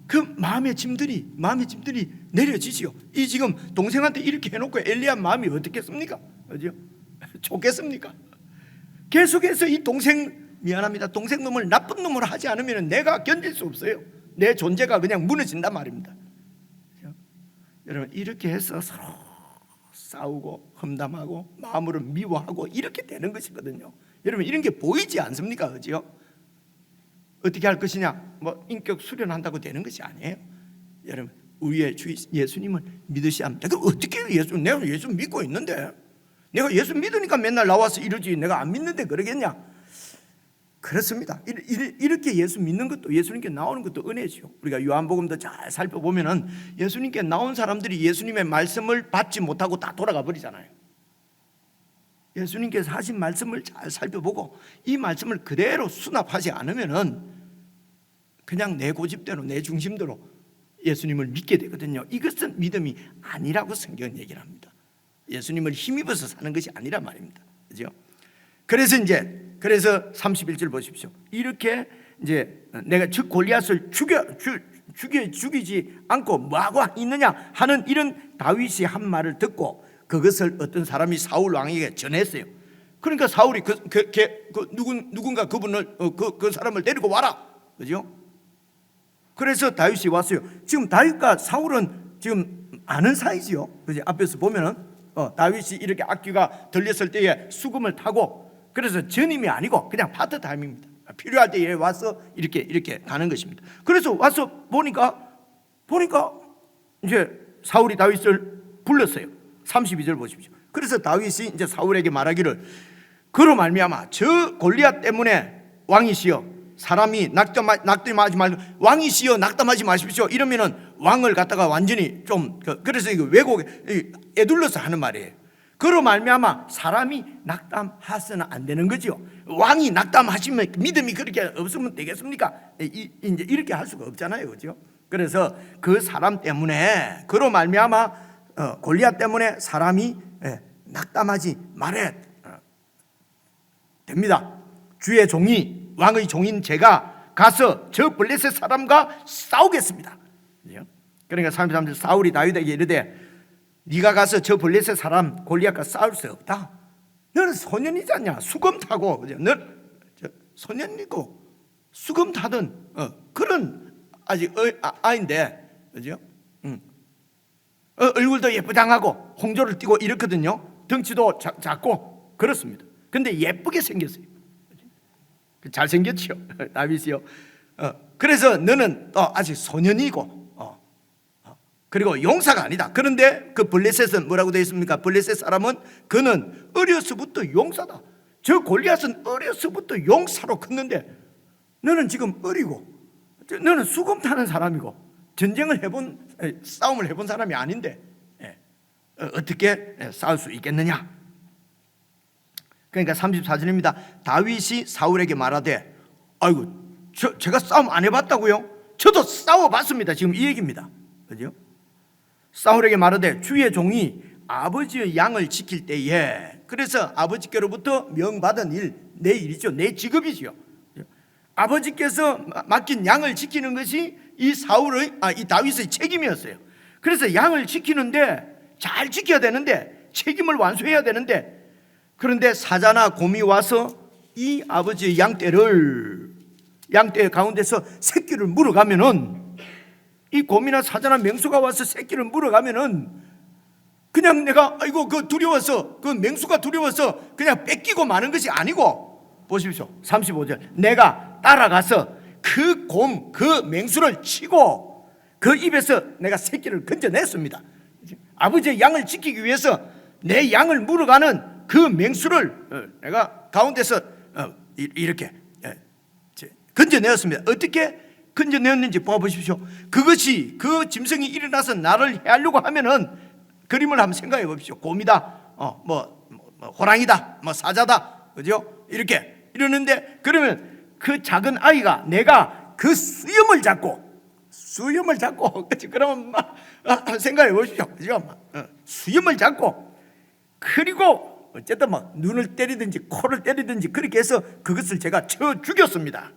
그 마음의 짐들이 내려지지요. 이 지금 동생한테 이렇게 해놓고 엘리압 마음이 어떻겠습니까? 그죠? 좋겠습니까? 계속해서 이 동생, 미안합니다, 동생 놈을 나쁜 놈으로 하지 않으면 내가 견딜 수 없어요. 내 존재가 그냥 무너진단 말입니다. 그죠? 여러분, 이렇게 해서 서로 싸우고 험담하고 마음으로 미워하고 이렇게 되는 것이거든요. 여러분, 이런 게 보이지 않습니까? 그죠? 어떻게 할 것이냐, 뭐 인격 수련한다고 되는 것이 아니에요. 여러분, 우리의 주 예수님을 믿으셔야 합니다. 그럼 어떻게 내가 예수 믿고 있는데, 내가 예수 믿으니까 맨날 나와서 이러지, 내가 안 믿는데 그러겠냐? 그렇습니다. 이렇게 예수 믿는 것도, 예수님께 나오는 것도 은혜죠. 우리가 요한복음도 잘 살펴보면은 예수님께 나온 사람들이 예수님의 말씀을 받지 못하고 다 돌아가 버리잖아요. 예수님께서 하신 말씀을 잘 살펴보고 이 말씀을 그대로 수납하지 않으면은 그냥 내 고집대로, 내 중심대로 예수님을 믿게 되거든요. 이것은 믿음이 아니라고 성경은 얘기를 합니다. 예수님을 힘입어서 사는 것이 아니란 말입니다. 그죠? 그래서 31절 보십시오. 이렇게 이제 내가 즉 골리앗을 죽이지 않고 뭐하고 있느냐 하는 이런 다윗이 한 말을 듣고 그것을 어떤 사람이 사울 왕에게 전했어요. 그러니까 사울이 누군가 그분을 그 사람을 데리고 와라. 그죠? 그래서 다윗이 왔어요. 지금 다윗과 사울은 지금 아는 사이지요. 그죠? 앞에서 보면은 다윗이 이렇게 악기가 들렸을 때에 수금을 타고, 그래서 전임이 아니고 그냥 파트타임입니다. 필요할 때에 와서 이렇게 가는 것입니다. 그래서 와서 보니까 이제 사울이 다윗을 불렀어요. 32절 보십시오. 그래서 다윗이 이제 사울에게 말하기를, 그로 말미암아 저 골리앗 때문에 왕이시여 사람이 낙담하지 말고, 왕이시여 낙담하지 마십시오 이러면은 왕을 갖다가 완전히 좀 그래서 이거 왜곡에 애둘러서 하는 말이에요. 그로 말미암아 사람이 낙담하서는 안 되는 거죠. 왕이 낙담하시면 믿음이 그렇게 없으면 되겠습니까? 이제 이렇게 할 수가 없잖아요. 그죠? 그래서 그 사람 때문에, 그로 말미암아 골리앗 때문에 사람이 낙담하지 말아야 됩니다. 주의 종이, 왕의 종인 제가 가서 저 블레셋 사람과 싸우겠습니다. 그러니까 33절 사울이 다윗에게 이르되 네가 가서 저 블레셋 사람 골리앗과 싸울 수 없다. 너는 소년이지 않냐? 수금 타고, 너는 소년이고 수금 타던 그런 아직 아인데, 그죠? 얼굴도 예쁘장하고 홍조를 띠고 이렇거든요. 덩치도 작고 그렇습니다. 근데 예쁘게 생겼어요. 잘생겼죠. 다윗이요. 그래서 너는 또 아직 소년이고 그리고 용사가 아니다. 그런데 그 블레셋은 뭐라고 되어 있습니까? 블레셋 사람은 그는 어려서부터 용사다. 저 골리앗은 어려서부터 용사로 컸는데 너는 지금 어리고 너는 수금 타는 사람이고 싸움을 해본 사람이 아닌데 어떻게 싸울 수 있겠느냐? 그러니까 34절입니다. 다윗이 사울에게 말하되 아이고 제가 싸움 안 해봤다고요? 저도 싸워봤습니다. 지금 이 얘기입니다. 그죠? 사울에게 말하되 주의 종이 아버지의 양을 지킬 때에, 그래서 아버지께로부터 명받은 일, 내 일이죠. 내 직업이죠. 아버지께서 맡긴 양을 지키는 것이 이 다윗의 책임이었어요. 그래서 양을 지키는데 잘 지켜야 되는데 책임을 완수해야 되는데, 그런데 사자나 곰이 와서 이 아버지의 양떼 가운데서 새끼를 물어가면은, 이 곰이나 사자나 맹수가 와서 새끼를 물어가면은 그냥 내가 두려워서 그 맹수가 두려워서 그냥 뺏기고 마는 것이 아니고, 보십시오. 35절. 내가 따라가서 그 곰, 그 맹수를 치고 그 입에서 내가 새끼를 건져냈습니다. 아버지의 양을 지키기 위해서 내 양을 물어가는 그 맹수를 내가 가운데서 이렇게 건져내었습니다. 어떻게 건져내었는지 보아보십시오. 그것이, 그 짐승이 일어나서 나를 해하려고 하면은 그림을 한번 생각해 보십시오. 곰이다, 호랑이다, 사자다, 그죠? 이러는데, 그러면 그 작은 아이가 내가 그 수염을 잡고 그러면 생각해 보십시오. 그죠? 수염을 잡고, 그리고 어쨌든 눈을 때리든지 코를 때리든지 그렇게 해서 그것을 제가 쳐 죽였습니다.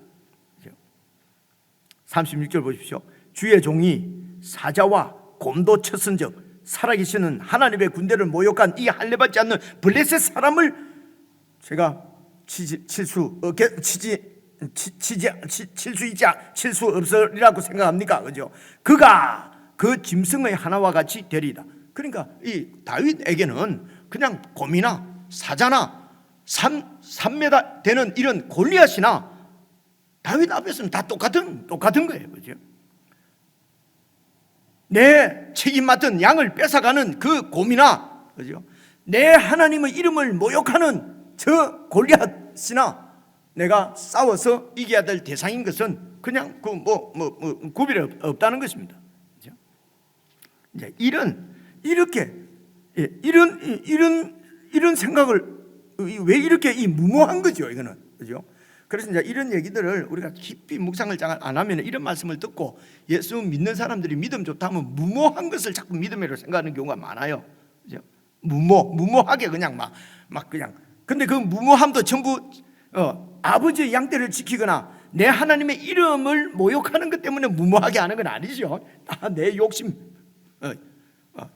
36절 보십시오. 주의 종이 사자와 곰도 쳤은즉 살아계시는 하나님의 군대를 모욕한 이 할례받지 않는 블레셋 사람을 제가 칠 수 없으리라고 생각합니까? 그죠? 그가 그 짐승의 하나와 같이 되리이다. 그러니까 이 다윗에게는 그냥 곰이나 사자나 3m 되는 이런 골리앗이나 다윗 앞에서는 다 똑같은 거예요. 그죠? 내 책임 맡은 양을 뺏어가는 그 곰이나, 그죠? 내 하나님의 이름을 모욕하는 저 골리앗이나 내가 싸워서 이겨야 될 대상인 것은 그냥 구별 없다는 것입니다. 그죠? 이제 이런 생각을 왜 이렇게 무모한 거죠, 이거는. 그죠? 그래서 이제 이런 얘기들을 우리가 깊이 묵상을 잘 안 하면 이런 말씀을 듣고 예수 믿는 사람들이 믿음 좋다 하면 무모한 것을 자꾸 믿음으로 생각하는 경우가 많아요. 그죠? 무모하게 그냥 그냥. 근데 그 무모함도 전부 아버지의 양떼를 지키거나 내 하나님의 이름을 모욕하는 것 때문에 무모하게 하는 건 아니죠. 내 욕심,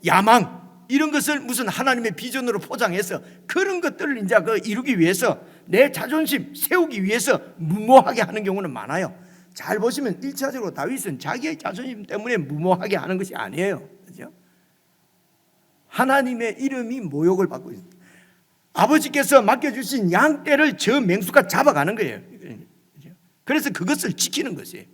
야망, 이런 것을 무슨 하나님의 비전으로 포장해서 그런 것들을 이제 이루기 위해서 내 자존심 세우기 위해서 무모하게 하는 경우는 많아요. 잘 보시면 1차적으로 다윗은 자기의 자존심 때문에 무모하게 하는 것이 아니에요. 그죠? 하나님의 이름이 모욕을 받고 있습니다. 아버지께서 맡겨주신 양떼를 저 맹수가 잡아가는 거예요. 그래서 그것을 지키는 것이에요.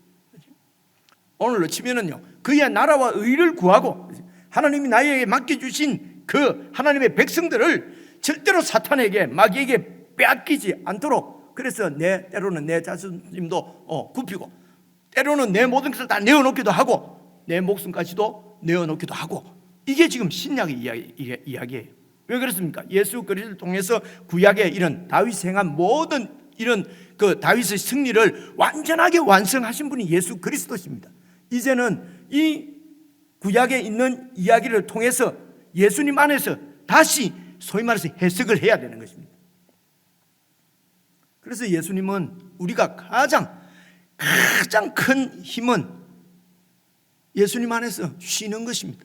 오늘로 치면은요, 그의 나라와 의를 구하고 하나님이 나에게 맡겨주신 그 하나님의 백성들을 절대로 사탄에게, 마귀에게 빼앗기지 않도록, 그래서 때로는 내 자존심도 굽히고 때로는 내 모든 것을 다 내어놓기도 하고 내 목숨까지도 내어놓기도 하고, 이게 지금 신약의 이야기예요. 왜 그렇습니까? 예수 그리스도를 통해서 구약의 이런 다윗이 행한 모든 이런 그 다윗의 승리를 완전하게 완성하신 분이 예수 그리스도십니다. 이제는 이 구약에 있는 이야기를 통해서 예수님 안에서 다시 소위 말해서 해석을 해야 되는 것입니다. 그래서 예수님은 우리가 가장 큰 힘은 예수님 안에서 쉬는 것입니다.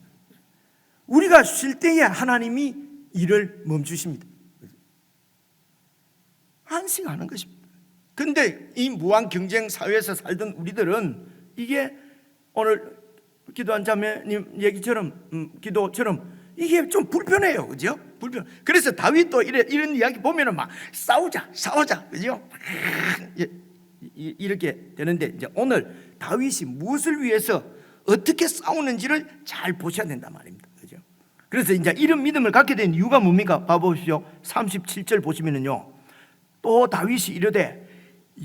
우리가 쉴 때에 하나님이 일을 멈추십니다. 안식하는 것입니다. 그런데 이 무한 경쟁 사회에서 살던 우리들은 이게 오늘 기도한 자매님 얘기처럼 기도처럼 이게 좀 불편해요. 그죠? 그래서 다윗도 이런 이야기 보면은 싸우자. 그죠? 이렇게 되는데, 이제 오늘 다윗이 무엇을 위해서 어떻게 싸우는지를 잘 보셔야 된단 말입니다. 그죠? 그래서 이제 이런 믿음을 갖게 된 이유가 뭡니까? 봐보십시오. 37절 보시면은요, 또 다윗이 이르되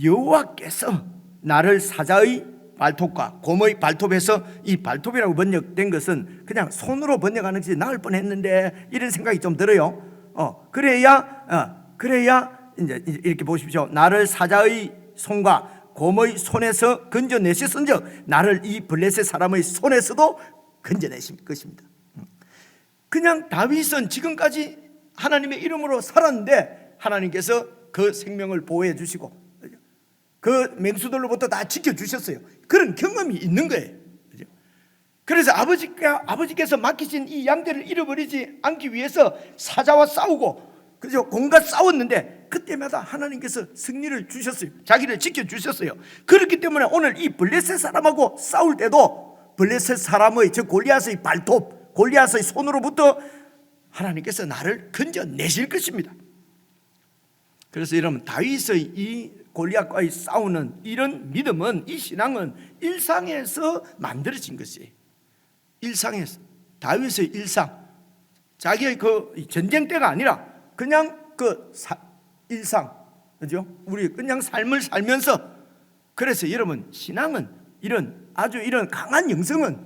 여호와께서 나를 사자의 발톱과 곰의 발톱에서, 이 발톱이라고 번역된 것은 그냥 손으로 번역하는 것이 나을 뻔했는데 이런 생각이 좀 들어요. 그래야 이제 이렇게 보십시오. 나를 사자의 손과 곰의 손에서 건져내셨은즉 나를 이 블레셋 사람의 손에서도 건져내실 것입니다. 그냥 다윗은 지금까지 하나님의 이름으로 살았는데 하나님께서 그 생명을 보호해 주시고 그 맹수들로부터 다 지켜주셨어요. 그런 경험이 있는 거예요. 그래서 아버지께서 맡기신 이 양떼를 잃어버리지 않기 위해서 사자와 싸우고, 그죠? 곰과 싸웠는데 그때마다 하나님께서 승리를 주셨어요. 자기를 지켜주셨어요. 그렇기 때문에 오늘 이 블레셋 사람하고 싸울 때도 블레셋 사람의, 저 골리앗의 발톱, 골리앗의 손으로부터 하나님께서 나를 건져내실 것입니다. 그래서 여러분, 다윗의 이 골리앗과의 싸우는 이런 믿음은, 이 신앙은 일상에서 만들어진 것이에요. 일상에서, 다윗의 일상, 자기의 그 전쟁 때가 아니라 그냥 일상, 그죠? 우리 그냥 삶을 살면서. 그래서 여러분, 신앙은 이런 강한 영성은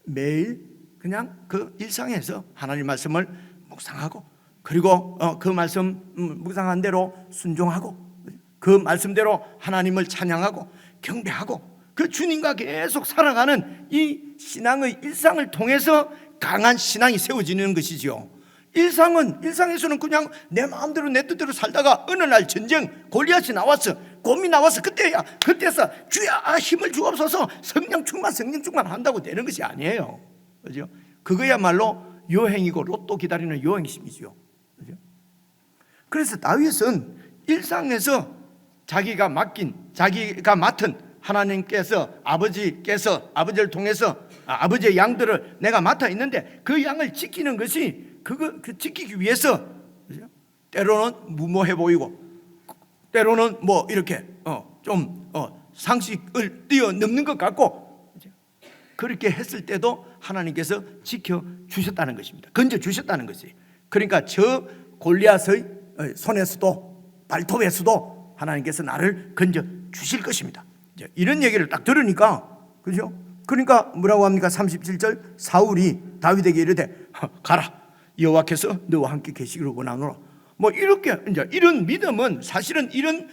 매일 그냥 그 일상에서 하나님 말씀을 묵상하고, 그리고 그 말씀 묵상한 대로 순종하고, 그 말씀대로 하나님을 찬양하고 경배하고, 그 주님과 계속 살아가는 이 신앙의 일상을 통해서 강한 신앙이 세워지는 것이죠. 일상에서는 그냥 내 마음대로 내 뜻대로 살다가 어느 날 전쟁, 골리앗이 나왔어, 곰이 나왔어, 그때서 주야 힘을 주옵소서, 성령 충만 한다고 되는 것이 아니에요. 그죠? 그거야말로 여행이고 로또 기다리는 여행심이죠. 그죠? 그래서 다윗은 일상에서 자기가 맡은 하나님께서, 아버지를 통해서 아버지의 양들을 내가 맡아 있는데 그 양을 지키는 것이, 지키기 위해서 때로는 무모해 보이고, 때로는 뭐 이렇게 상식을 뛰어넘는 것 같고, 그렇게 했을 때도 하나님께서 지켜주셨다는 것입니다. 건져주셨다는 것이에요. 그러니까 저 골리앗의 손에서도 발톱에서도 하나님께서 나를 건져주실 것입니다. 이런 얘기를 딱 들으니까, 그죠? 그러니까 뭐라고 합니까? 37절, 사울이 다윗에게 이르되 가라, 여호와께서 너와 함께 계시기를 원하노라. 뭐 이렇게, 이제 이런 믿음은, 사실은 이런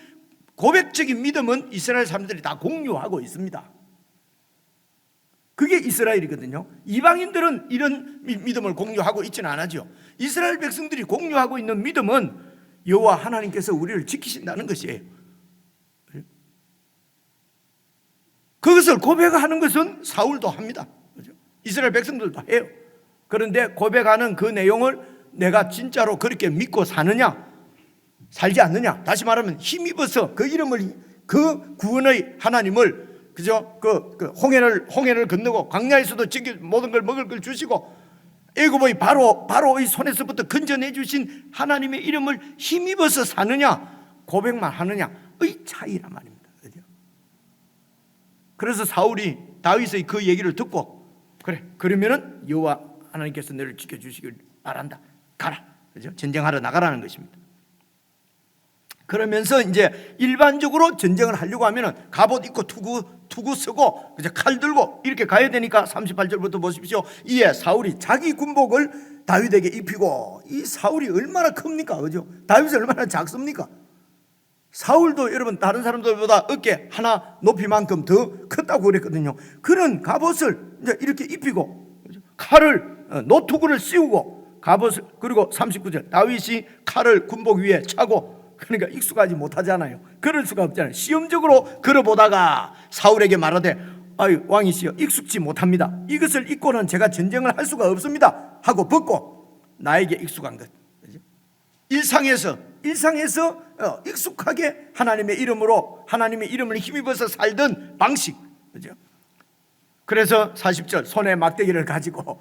고백적인 믿음은 이스라엘 사람들이 다 공유하고 있습니다. 그게 이스라엘이거든요. 이방인들은 이런 믿음을 공유하고 있지는 않아죠. 이스라엘 백성들이 공유하고 있는 믿음은 여호와 하나님께서 우리를 지키신다는 것이에요. 그것을 고백하는 것은 사울도 합니다. 이스라엘 백성들도 해요. 그런데 고백하는 그 내용을 내가 진짜로 그렇게 믿고 사느냐, 살지 않느냐, 다시 말하면 힘입어서 그 이름을, 그 구원의 하나님을, 그죠? 그 홍해를 건너고 광야에서도 모든 걸 먹을 걸 주시고 애굽의 바로의 손에서부터 건져내 주신 하나님의 이름을 힘입어서 사느냐, 고백만 하느냐의 차이란 말입니다. 그죠? 그래서 사울이 다윗의 그 얘기를 듣고, 그러면은 여호와 하나님께서 너를 지켜주시길 바란다, 가라, 그죠? 전쟁하러 나가라는 것입니다. 그러면서 이제 일반적으로 전쟁을 하려고 하면은 갑옷 입고 투구 쓰고, 그죠? 칼 들고 이렇게 가야 되니까 38절부터 보십시오. 이에 사울이 자기 군복을 다윗에게 입히고, 이 사울이 얼마나 큽니까, 그죠? 다윗이 얼마나 작습니까? 사울도 여러분 다른 사람들보다 어깨 하나 높이만큼 더 컸다고 그랬거든요. 그런 갑옷을 이제 이렇게 입히고, 칼을, 노투구를 씌우고, 갑옷을, 그리고 39절, 다윗이 칼을 군복 위에 차고, 그러니까 익숙하지 못하잖아요. 그럴 수가 없잖아요. 시험적으로 걸어보다가 사울에게 말하되 아유 왕이시여, 익숙지 못합니다. 이것을 입고는 제가 전쟁을 할 수가 없습니다 하고 벗고 나에게 익숙한 것. 일상에서 익숙하게 하나님의 이름을 힘입어서 살던 방식. 그죠? 그래서 40절, 손에 막대기를 가지고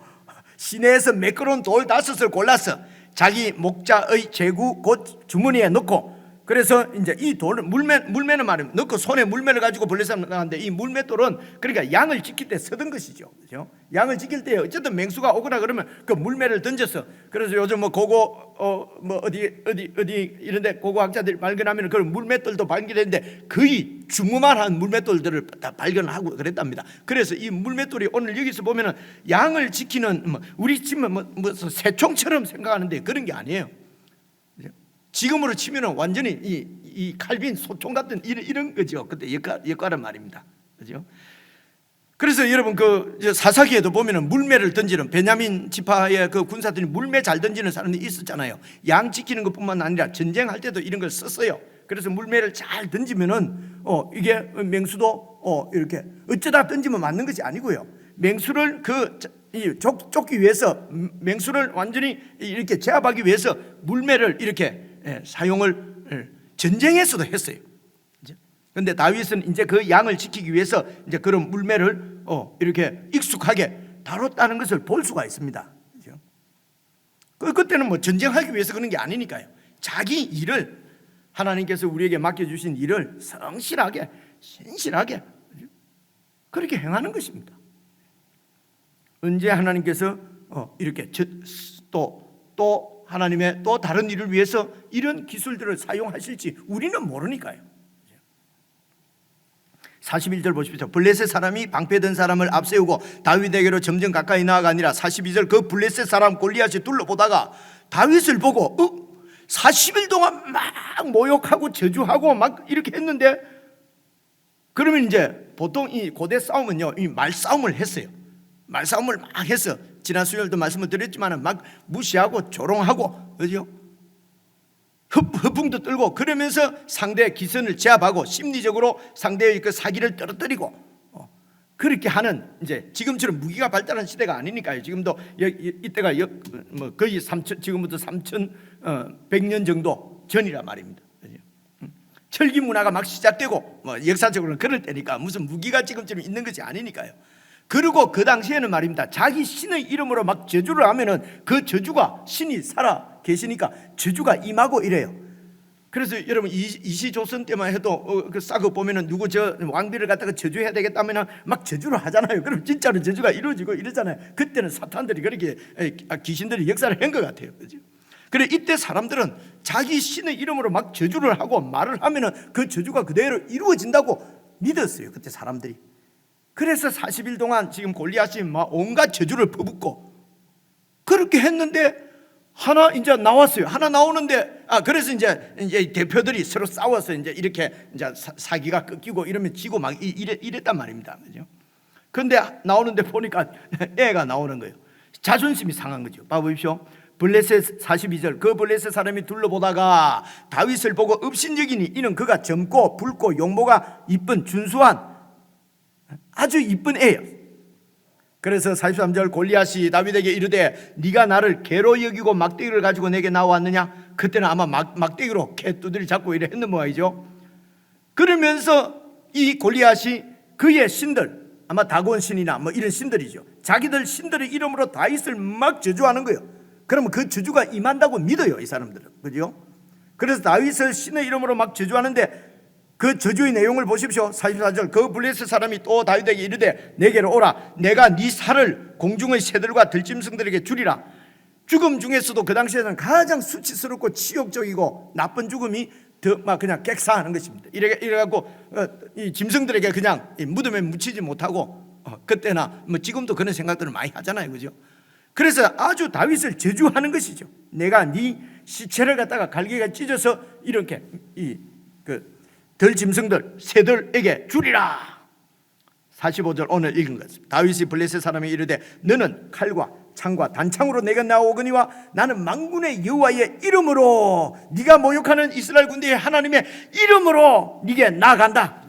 시내에서 매끄러운 돌 5을 골라서 자기 목자의 제구 곧 주머니에 넣고 그래서 이제 이 돌을 물매는 말입니다. 넣고 손에 물매를 가지고 블레셋 나가는데 이 물맷돌은 그러니까 양을 지킬 때 쓰던 것이죠. 그죠? 양을 지킬 때 어쨌든 맹수가 오거나 그러면 그 물매를 던져서, 그래서 요즘 뭐 고고 뭐 어디 이런데 고고 학자들이 발견하면 그런 물맷돌도 발견했는데 거의 주무만한 물맷돌들을 다 발견하고 그랬답니다. 그래서 이 물맷돌이 오늘 여기서 보면은 양을 지키는 우리 치면 뭐 새총처럼 생각하는데 그런 게 아니에요. 지금으로 치면은 완전히 이 칼빈 소총 같은 이런 거죠. 그때 역할은 말입니다. 그죠? 그래서 여러분 그 사사기에도 보면은 물매를 던지는 베냐민 지파의 그 군사들이 물매 잘 던지는 사람들이 있었잖아요. 양 지키는 것뿐만 아니라 전쟁할 때도 이런 걸 썼어요. 그래서 물매를 잘 던지면은 이게 맹수도 이렇게 어쩌다 던지면 맞는 것이 아니고요. 맹수를 쫓기 위해서, 맹수를 완전히 이렇게 제압하기 위해서 물매를 이렇게 사용을 전쟁에서도 했어요. 그런데 다윗은 이제 그 양을 지키기 위해서 이제 그런 물매를 이렇게 익숙하게 다뤘다는 것을 볼 수가 있습니다. 그때는 뭐 전쟁하기 위해서 그런 게 아니니까요. 자기 일을, 하나님께서 우리에게 맡겨주신 일을 성실하게 신실하게 그렇게 행하는 것입니다. 언제 하나님께서 이렇게 또 하나님의 또 다른 일을 위해서 이런 기술들을 사용하실지 우리는 모르니까요. 41절 보십시오. 블레셋 사람이 방패든 사람을 앞세우고 다윗에게로 점점 가까이 나아가니라. 42절 그 블레셋 사람 골리앗이 둘러보다가 다윗을 보고 40일 동안 막 모욕하고 저주하고 막 이렇게 했는데, 그러면 이제 보통 이 고대 싸움은요, 이 말싸움을 했어요. 말싸움을 막 해서 지난 수요일도 말씀을 드렸지만 막 무시하고 조롱하고, 그죠? 허풍도 떨고 그러면서 상대의 기선을 제압하고 심리적으로 상대의 그 사기를 떨어뜨리고 그렇게 하는, 이제 지금처럼 무기가 발달한 시대가 아니니까요. 지금도 이때가 뭐 거의 지금부터 3,100년 정도 전이라 말입니다. 철기 문화가 막 시작되고 뭐 역사적으로는 그럴 때니까 무슨 무기가 지금처럼 있는 것이 아니니까요. 그리고 그 당시에는 말입니다, 자기 신의 이름으로 막 저주를 하면은 그 저주가, 신이 살아 계시니까 저주가 임하고 이래요. 그래서 여러분 이시조선 때만 해도 그 싸고 보면은 누구 저 왕비를 갖다가 저주해야 되겠다면은 막 저주를 하잖아요. 그럼 진짜로 저주가 이루어지고 이러잖아요. 그때는 사탄들이 그렇게 귀신들이 역사를 한 것 같아요. 그죠? 그래 이때 사람들은 자기 신의 이름으로 막 저주를 하고 말을 하면은 그 저주가 그대로 이루어진다고 믿었어요. 그때 사람들이. 그래서 40일 동안 지금 골리앗이 막 온갖 저주를 퍼붓고 그렇게 했는데 하나 이제 나왔어요. 하나 나오는데 그래서 이제 대표들이 서로 싸워서 이제 이렇게 이제 사기가 꺾이고 이러면 지고 막 이랬단 말입니다. 그죠? 그런데 나오는데 보니까 애가 나오는 거예요. 자존심이 상한 거죠. 봐보십시오. 블레셋 42절 그 블레셋 사람이 둘러보다가 다윗을 보고 업신여기니 이는 그가 젊고 붉고 용모가 이쁜 준수한 아주 이쁜 애예요. 그래서 43절 골리앗이 다윗에게 이르되 네가 나를 개로 여기고 막대기를 가지고 내게 나왔느냐. 그때는 아마 막대기로 개 두드리 잡고 이래 했는 모양이죠. 그러면서 이 골리앗이 그의 신들, 아마 다곤 신이나 뭐 이런 신들이죠, 자기들 신들의 이름으로 다윗을 막 저주하는 거예요. 그러면 그 저주가 임한다고 믿어요, 이 사람들은. 그죠? 그래서 다윗을 신의 이름으로 막 저주하는데 그 저주의 내용을 보십시오. 44절 그 블레셋 사람이 또 다윗에게 이르되 내게로 오라. 내가 네 살을 공중의 새들과 들짐승들에게 주리라. 죽음 중에서도 그 당시에는 가장 수치스럽고 치욕적이고 나쁜 죽음이 더 막 그냥 객사하는 것입니다. 이래갖고 이 짐승들에게 그냥 무덤에 묻히지 못하고 그때나 뭐 지금도 그런 생각들을 많이 하잖아요. 그죠? 그래서 아주 다윗을 저주하는 것이죠. 내가 네 시체를 갖다가 갈기가 찢어서 이렇게 들짐승들 새들에게 주리라. 45절 오늘 읽은 것입니다. 다윗이 블레셋 사람이 이르되 너는 칼과 창과 단창으로 내게 나오거니와 나는 만군의 여호와의 이름으로 네가 모욕하는 이스라엘 군대의 하나님의 이름으로 네게 나아간다.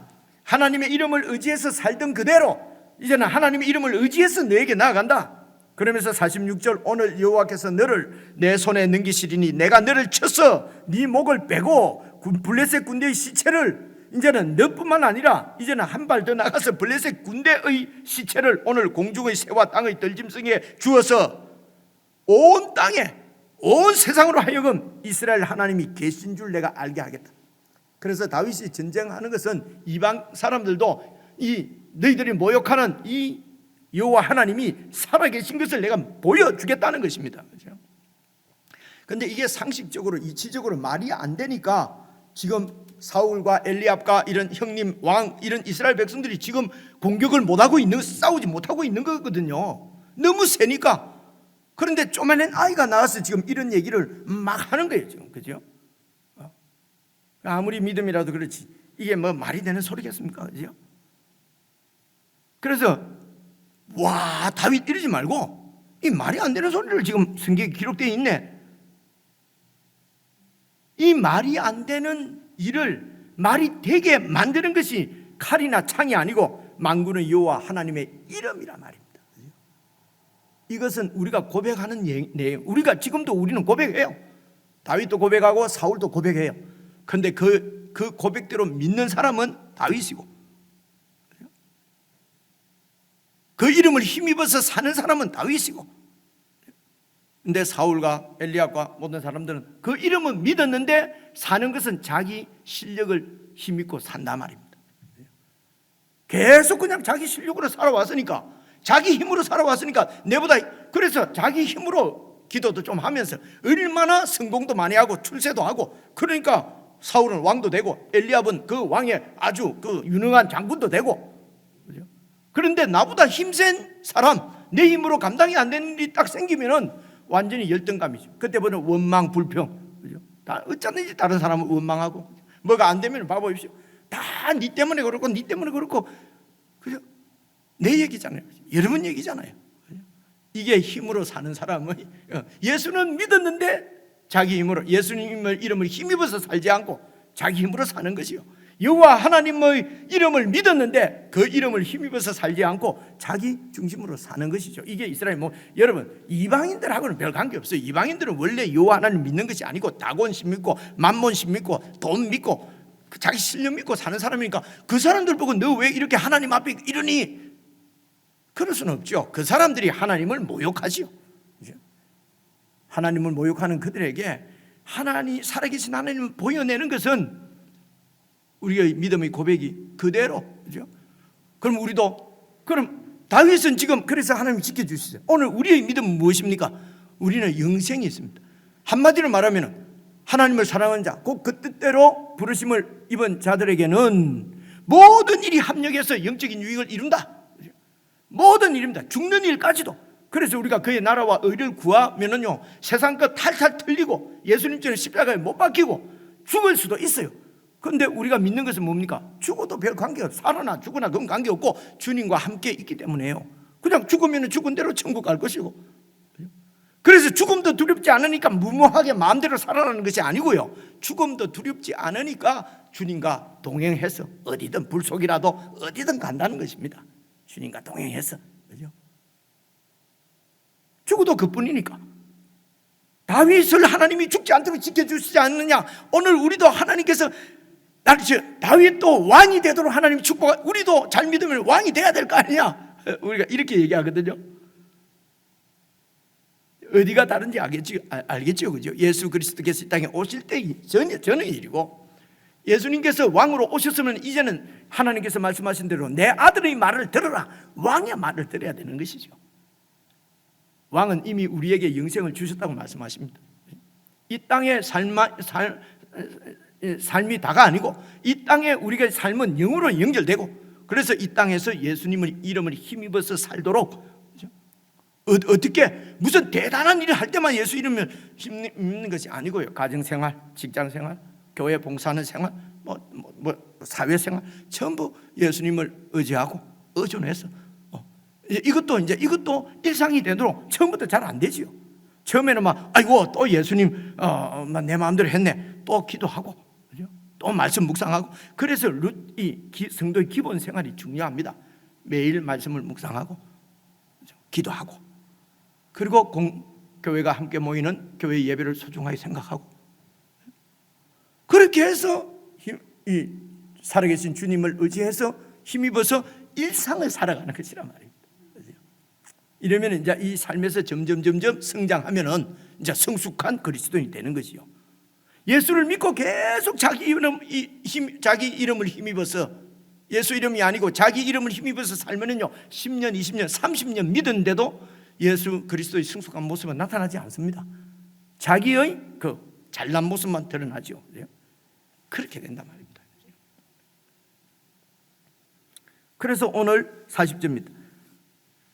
하나님의 이름을 의지해서 살던 그대로 이제는 하나님의 이름을 의지해서 너에게 나아간다. 그러면서 46절 오늘 여호와께서 너를 내 손에 넘기시리니 내가 너를 쳐서 네 목을 빼고 블레셋 군대의 시체를 이제는 너뿐만 아니라 이제는 한 발 더 나가서 블레셋 군대의 시체를 오늘 공중의 새와 땅의 들짐승에 주어서 온 땅에 온 세상으로 하여금 이스라엘 하나님이 계신 줄 내가 알게 하겠다. 그래서 다윗이 전쟁하는 것은 이방 사람들도 이 너희들이 모욕하는 이 여호와 하나님이 살아계신 것을 내가 보여주겠다는 것입니다. 그렇죠? 근데 이게 상식적으로 이치적으로 말이 안 되니까 지금 사울과 엘리압과 이런 형님 왕 이런 이스라엘 백성들이 지금 공격을 못하고 있는, 싸우지 못하고 있는 거거든요. 너무 세니까. 그런데 쪼매낸 아이가 나와서 지금 이런 얘기를 막 하는 거예요 지금. 그죠? 아무리 믿음이라도 그렇지 이게 뭐 말이 되는 소리겠습니까? 그죠? 그래서 와, 다윗 이러지 말고 이 말이 안 되는 소리를 지금 성경에 기록되어 있네. 이 말이 안 되는 일을 말이 되게 만드는 것이 칼이나 창이 아니고 만군의 여호와 하나님의 이름이란 말입니다. 이것은 우리가 고백하는 내용. 우리가 지금도 우리는 고백해요. 다윗도 고백하고 사울도 고백해요. 그런데 그 고백대로 믿는 사람은 다윗이고 그 이름을 힘입어서 사는 사람은 다윗이고, 근데 사울과 엘리압과 모든 사람들은 그 이름은 믿었는데 사는 것은 자기 실력을 힘입고 산단 말입니다. 계속 그냥 자기 실력으로 살아왔으니까, 자기 힘으로 살아왔으니까 내보다, 그래서 자기 힘으로 기도도 좀 하면서 얼마나 성공도 많이 하고 출세도 하고, 그러니까 사울은 왕도 되고 엘리압은 그 왕의 아주 그 유능한 장군도 되고. 그런데 나보다 힘센 사람, 내 힘으로 감당이 안 되는 일이 딱 생기면은 완전히 열등감이죠. 그때부터는 원망, 불평. 그죠? 다 어쩌든지 다른 사람을 원망하고, 뭐가 안 되면 봐보십시오. 다 니 때문에 그렇고, 니 때문에 그렇고. 그죠? 내 얘기잖아요. 여러분 얘기잖아요. 그죠? 이게 힘으로 사는 사람의, 예수는 믿었는데 자기 힘으로, 예수님의 이름을 힘입어서 살지 않고 자기 힘으로 사는 것이요. 여호와 하나님의 이름을 믿었는데 그 이름을 힘입어서 살지 않고 자기 중심으로 사는 것이죠. 이게 이스라엘, 여러분 이방인들하고는 별 관계 없어요. 이방인들은 원래 여호와 하나님 믿는 것이 아니고 다곤신 믿고 만몬신 믿고 돈 믿고 자기 실력 믿고 사는 사람이니까 그 사람들 보고 너 왜 이렇게 하나님 앞에 이러니? 그럴 수는 없죠. 그 사람들이 하나님을 모욕하지요. 하나님을 모욕하는 그들에게 하나님, 살아계신 하나님을 보여내는 것은 우리의 믿음의 고백이 그대로, 그죠? 그럼 우리도, 그럼 다윗은 지금 그래서 하나님 지켜주시죠. 오늘 우리의 믿음은 무엇입니까? 우리는 영생이 있습니다. 한마디로 말하면 하나님을 사랑하는 자, 곧 그 뜻대로 부르심을 입은 자들에게는 모든 일이 합력해서 영적인 유익을 이룬다. 모든 일입니다. 죽는 일까지도. 그래서 우리가 그의 나라와 의를 구하면은요, 세상 것 탈탈 틀리고 예수님처럼 십자가에 못 박히고 죽을 수도 있어요. 그런데 우리가 믿는 것은 뭡니까? 죽어도 별 관계없어요. 살아나 죽으나 그건 관계없고 주님과 함께 있기 때문에요. 그냥 죽으면 죽은 대로 천국 갈 것이고. 그래서 죽음도 두렵지 않으니까 무모하게 마음대로 살아가는 것이 아니고요, 죽음도 두렵지 않으니까 주님과 동행해서 어디든 불 속이라도 어디든 간다는 것입니다. 주님과 동행해서. 그죠? 죽어도 그뿐이니까. 다윗을 하나님이 죽지 않도록 지켜주시지 않느냐? 오늘 우리도 하나님께서 다윗도 왕이 되도록 하나님이 축복하, 우리도 잘 믿으면 왕이 돼야 될 거 아니냐? 우리가 이렇게 얘기하거든요. 어디가 다른지 알겠죠? 그죠? 예수 그리스도께서 이 땅에 오실 때 전의 일이고, 예수님께서 왕으로 오셨으면 이제는 하나님께서 말씀하신 대로 내 아들의 말을 들어라, 왕의 말을 들어야 되는 것이죠. 왕은 이미 우리에게 영생을 주셨다고 말씀하십니다. 이 땅의 삶이 다가 아니고 이 땅에 우리가 삶은 영으로 연결되고, 그래서 이 땅에서 예수님의 이름을 힘입어서 살도록, 어떻게 무슨 대단한 일을 할 때만 예수 이름을 힘입는 것이 아니고요, 가정생활, 직장생활, 교회 봉사하는 생활, 사회생활 전부 예수님을 의지하고 의존해서, 이것도 일상이 되도록 처음부터 잘 안 되지요. 처음에는 아이고 또 예수님 내 마음대로 했네, 또 기도하고, 그죠? 또 말씀 묵상하고. 그래서 성도의 기본 생활이 중요합니다. 매일 말씀을 묵상하고, 그죠? 기도하고, 그리고 교회가 함께 모이는 교회 예배를 소중하게 생각하고, 그렇게 해서 이 살아계신 주님을 의지해서 힘입어서 일상을 살아가는 것이란 말입니다. 이러면 이제 이 삶에서 점점 성장하면은 이제 성숙한 그리스도인이 되는 것이요. 예수를 믿고 계속 자기 이름을 힘입어서, 예수 이름이 아니고 자기 이름을 힘입어서 살면은요 10년, 20년, 30년 믿었는데도 예수 그리스도의 성숙한 모습은 나타나지 않습니다. 자기의 그 잘난 모습만 드러나죠. 그렇게 된단 말입니다. 그래서 오늘 40절입니다.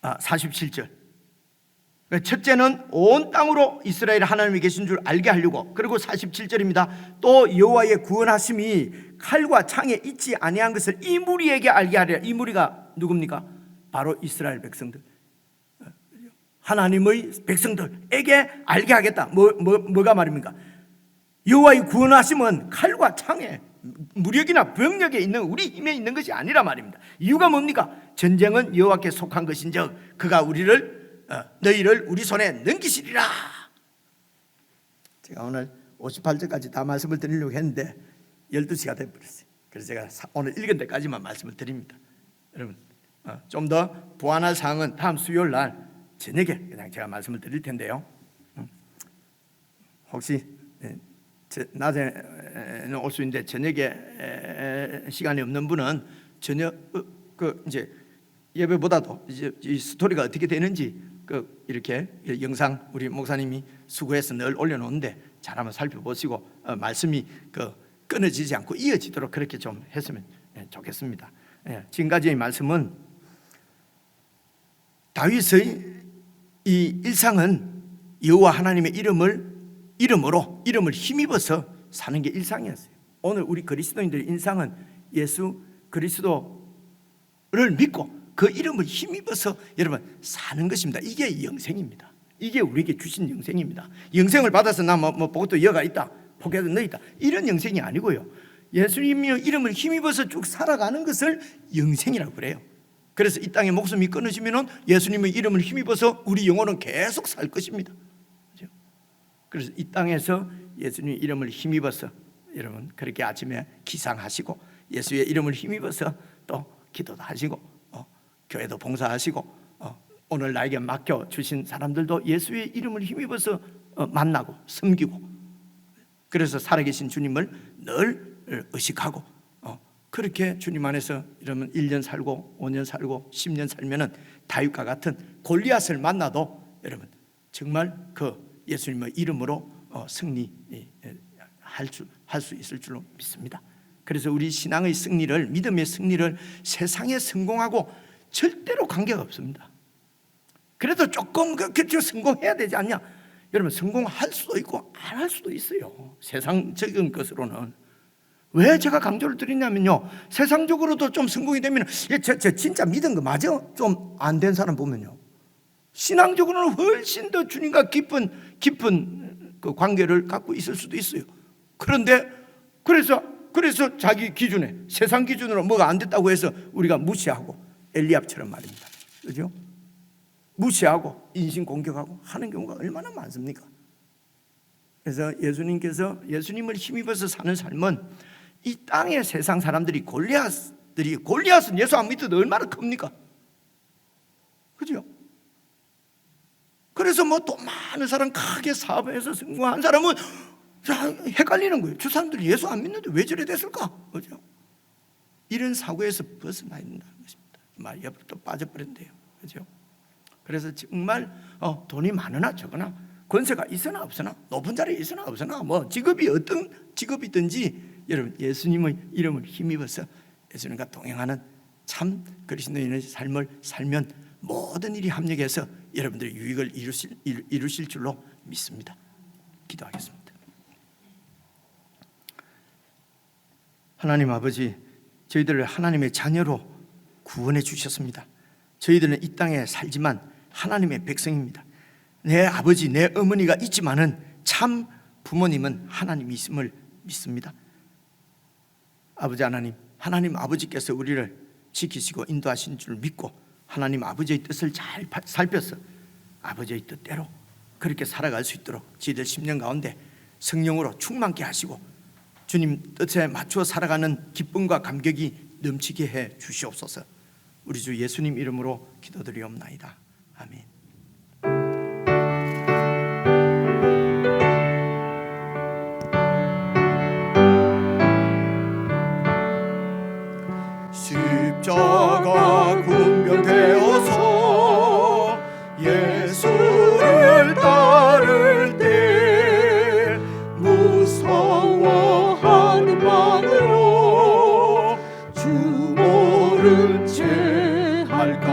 47절. 첫째는 온 땅으로 이스라엘 하나님이 계신 줄 알게 하려고. 그리고 47절입니다. 또 여호와의 구원하심이 칼과 창에 있지 아니한 것을 이 무리에게 알게 하리라. 이 무리가 누굽니까? 바로 이스라엘 백성들, 하나님의 백성들에게 알게 하겠다. 뭐가 말입니까? 여호와의 구원하심은 칼과 창에, 무력이나 병력에 있는 우리 힘에 있는 것이 아니라 말입니다. 이유가 뭡니까? 전쟁은 여호와께 속한 것인즉 그가 너희를 우리 손에 넘기시리라. 제가 오늘 58절까지 다 말씀을 드리려고 했는데 12시가 되어버렸어요. 그래서 제가 오늘 읽은 데까지만 말씀을 드립니다. 여러분 좀 더 보완할 사항은 다음 수요일 날 저녁에 그냥 제가 말씀을 드릴 텐데요. 혹시 낮에는 올 수 있는데 저녁에 시간이 없는 분은 저녁 이제 예배보다도 이제 이 스토리가 어떻게 되는지 이렇게 영상 우리 목사님이 수고해서 늘 올려놓는데 잘 한번 살펴보시고 말씀이 끊어지지 않고 이어지도록 그렇게 좀 했으면 좋겠습니다. 지금까지의 말씀은 다윗의 이 일상은 여호와 하나님의 이름을 힘입어서 사는 게 일상이었어요. 오늘 우리 그리스도인들의 일상은 예수 그리스도를 믿고 그 이름을 힘입어서 여러분 사는 것입니다. 이게 영생입니다. 이게 우리에게 주신 영생입니다. 영생을 받아서 나 복도 여가 있다, 포기해도 너 있다, 이런 영생이 아니고요. 예수님의 이름을 힘입어서 쭉 살아가는 것을 영생이라고 그래요. 그래서 이 땅에 목숨이 끊어지면 예수님의 이름을 힘입어서 우리 영혼은 계속 살 것입니다. 그렇죠? 그래서 이 땅에서 예수님의 이름을 힘입어서 여러분 그렇게 아침에 기상하시고 예수의 이름을 힘입어서 또 기도도 하시고 교회도 봉사하시고 오늘 나에게 맡겨주신 사람들도 예수의 이름을 힘입어서 만나고 섬기고, 그래서 살아계신 주님을 늘 의식하고 그렇게 주님 안에서 이러면 1년 살고 5년 살고 10년 살면은 다윗과 같은 골리앗을 만나도 여러분 정말 그 예수님의 이름으로 승리할 수 있을 줄로 믿습니다. 그래서 우리 신앙의 승리를, 믿음의 승리를 세상에 성공하고 절대로 관계가 없습니다. 그래도 조금 그렇게 성공해야 되지 않냐? 여러분 성공할 수도 있고 안 할 수도 있어요. 세상적인 것으로는. 왜 제가 강조를 드리냐면요, 세상적으로도 좀 성공이 되면 저 진짜 믿은 거 맞아? 좀 안 된 사람 보면요, 신앙적으로는 훨씬 더 주님과 깊은 그 관계를 갖고 있을 수도 있어요. 그런데 그래서 자기 기준에, 세상 기준으로 뭐가 안 됐다고 해서 우리가 무시하고, 엘리압처럼 말입니다. 그죠? 무시하고 인신 공격하고 하는 경우가 얼마나 많습니까? 그래서 예수님께서 예수님을 힘입어서 사는 삶은 이 땅의 세상 사람들이 골리앗은 예수 안 믿어도 얼마나 큽니까? 그죠? 그래서 또 많은 사람 크게 사업해서 성공한 사람은 헷갈리는 거예요. 저 사람들이 예수 안 믿는데 왜 저래 됐을까? 그죠? 이런 사고에서 벗어나야 된다는 것입니다. 말 옆으로 또 빠져버린대요. 그죠? 그래서 정말 돈이 많으나 적으나, 권세가 있으나 없으나, 높은 자리에 있으나 없으나, 직업이 어떤 직업이든지 여러분 예수님의 이름을 힘입어서 예수님과 동행하는 참 그리스도인의 삶을 살면 모든 일이 합력해서 여러분들의 유익을 이루실 줄로 믿습니다. 기도하겠습니다. 하나님 아버지, 저희들을 하나님의 자녀로 구원해 주셨습니다. 저희들은 이 땅에 살지만 하나님의 백성입니다. 내 아버지, 내 어머니가 있지만은 참 부모님은 하나님이 있음을 믿습니다. 아버지 하나님 아버지께서 우리를 지키시고 인도하신 줄 믿고 하나님 아버지의 뜻을 잘 살펴서 아버지의 뜻대로 그렇게 살아갈 수 있도록 저희들 10년 가운데 성령으로 충만케 하시고 주님 뜻에 맞추어 살아가는 기쁨과 감격이 넘치게 해 주시옵소서. 우리 주 예수님 이름으로 기도드리옵나이다. 아멘. 어찌할까.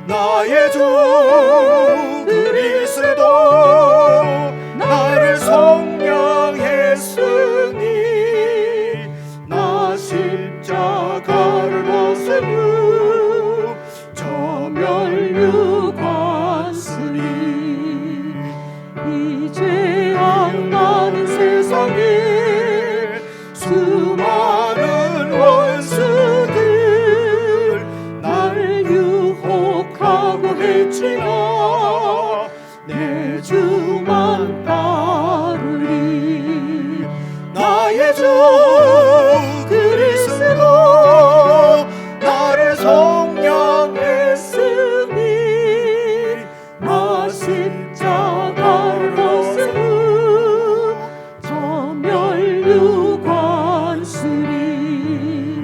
나의 주 그리스도 나를 성량했으니 나 십자가를 벗으며 저 멸류관 쓰리. 이제 악많은 세상에 수많은 원수들 날 유혹하고 해치나 내 주만 따르리. 나의 주 그리스도 나를 성량했으니 나 십자가를 벗으며 저 멸류관 쓰리.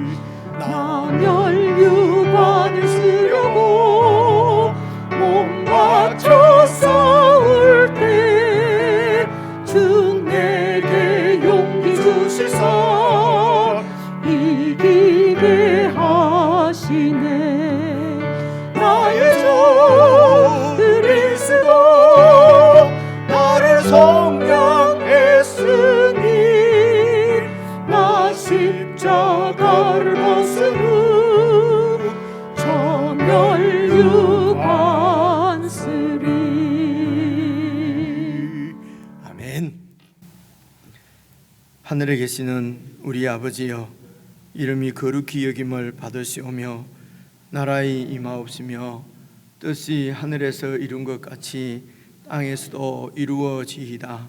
나 멸류관을 쓰려고 몸 바쳐 싸울 때 주 내게 용기 주시사 이기게 하시네. 나의 주 그리스도 나를 성량했으니 나 십자가를 벗으며 저 멸류관 쓰리. 아멘. 하늘에 계시는 우리 아버지여, 이름이 거룩히 여김을 받으시오며 나라의 임하옵시며 뜻이 하늘에서 이룬 것 같이 땅에서도 이루어지이다.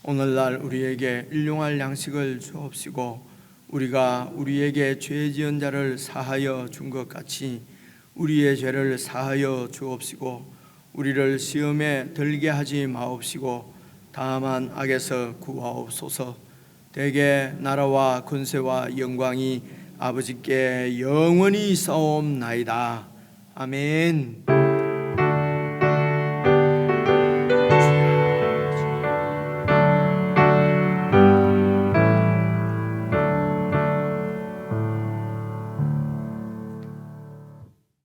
오늘날 우리에게 일용할 양식을 주옵시고 우리가 우리에게 죄 지은 자를 사하여 준 것 같이 우리의 죄를 사하여 주옵시고 우리를 시험에 들게 하지 마옵시고 다만 악에서 구하옵소서. 대개 나라와 권세와 영광이 아버지께 영원히 있사옵나이다. 아멘.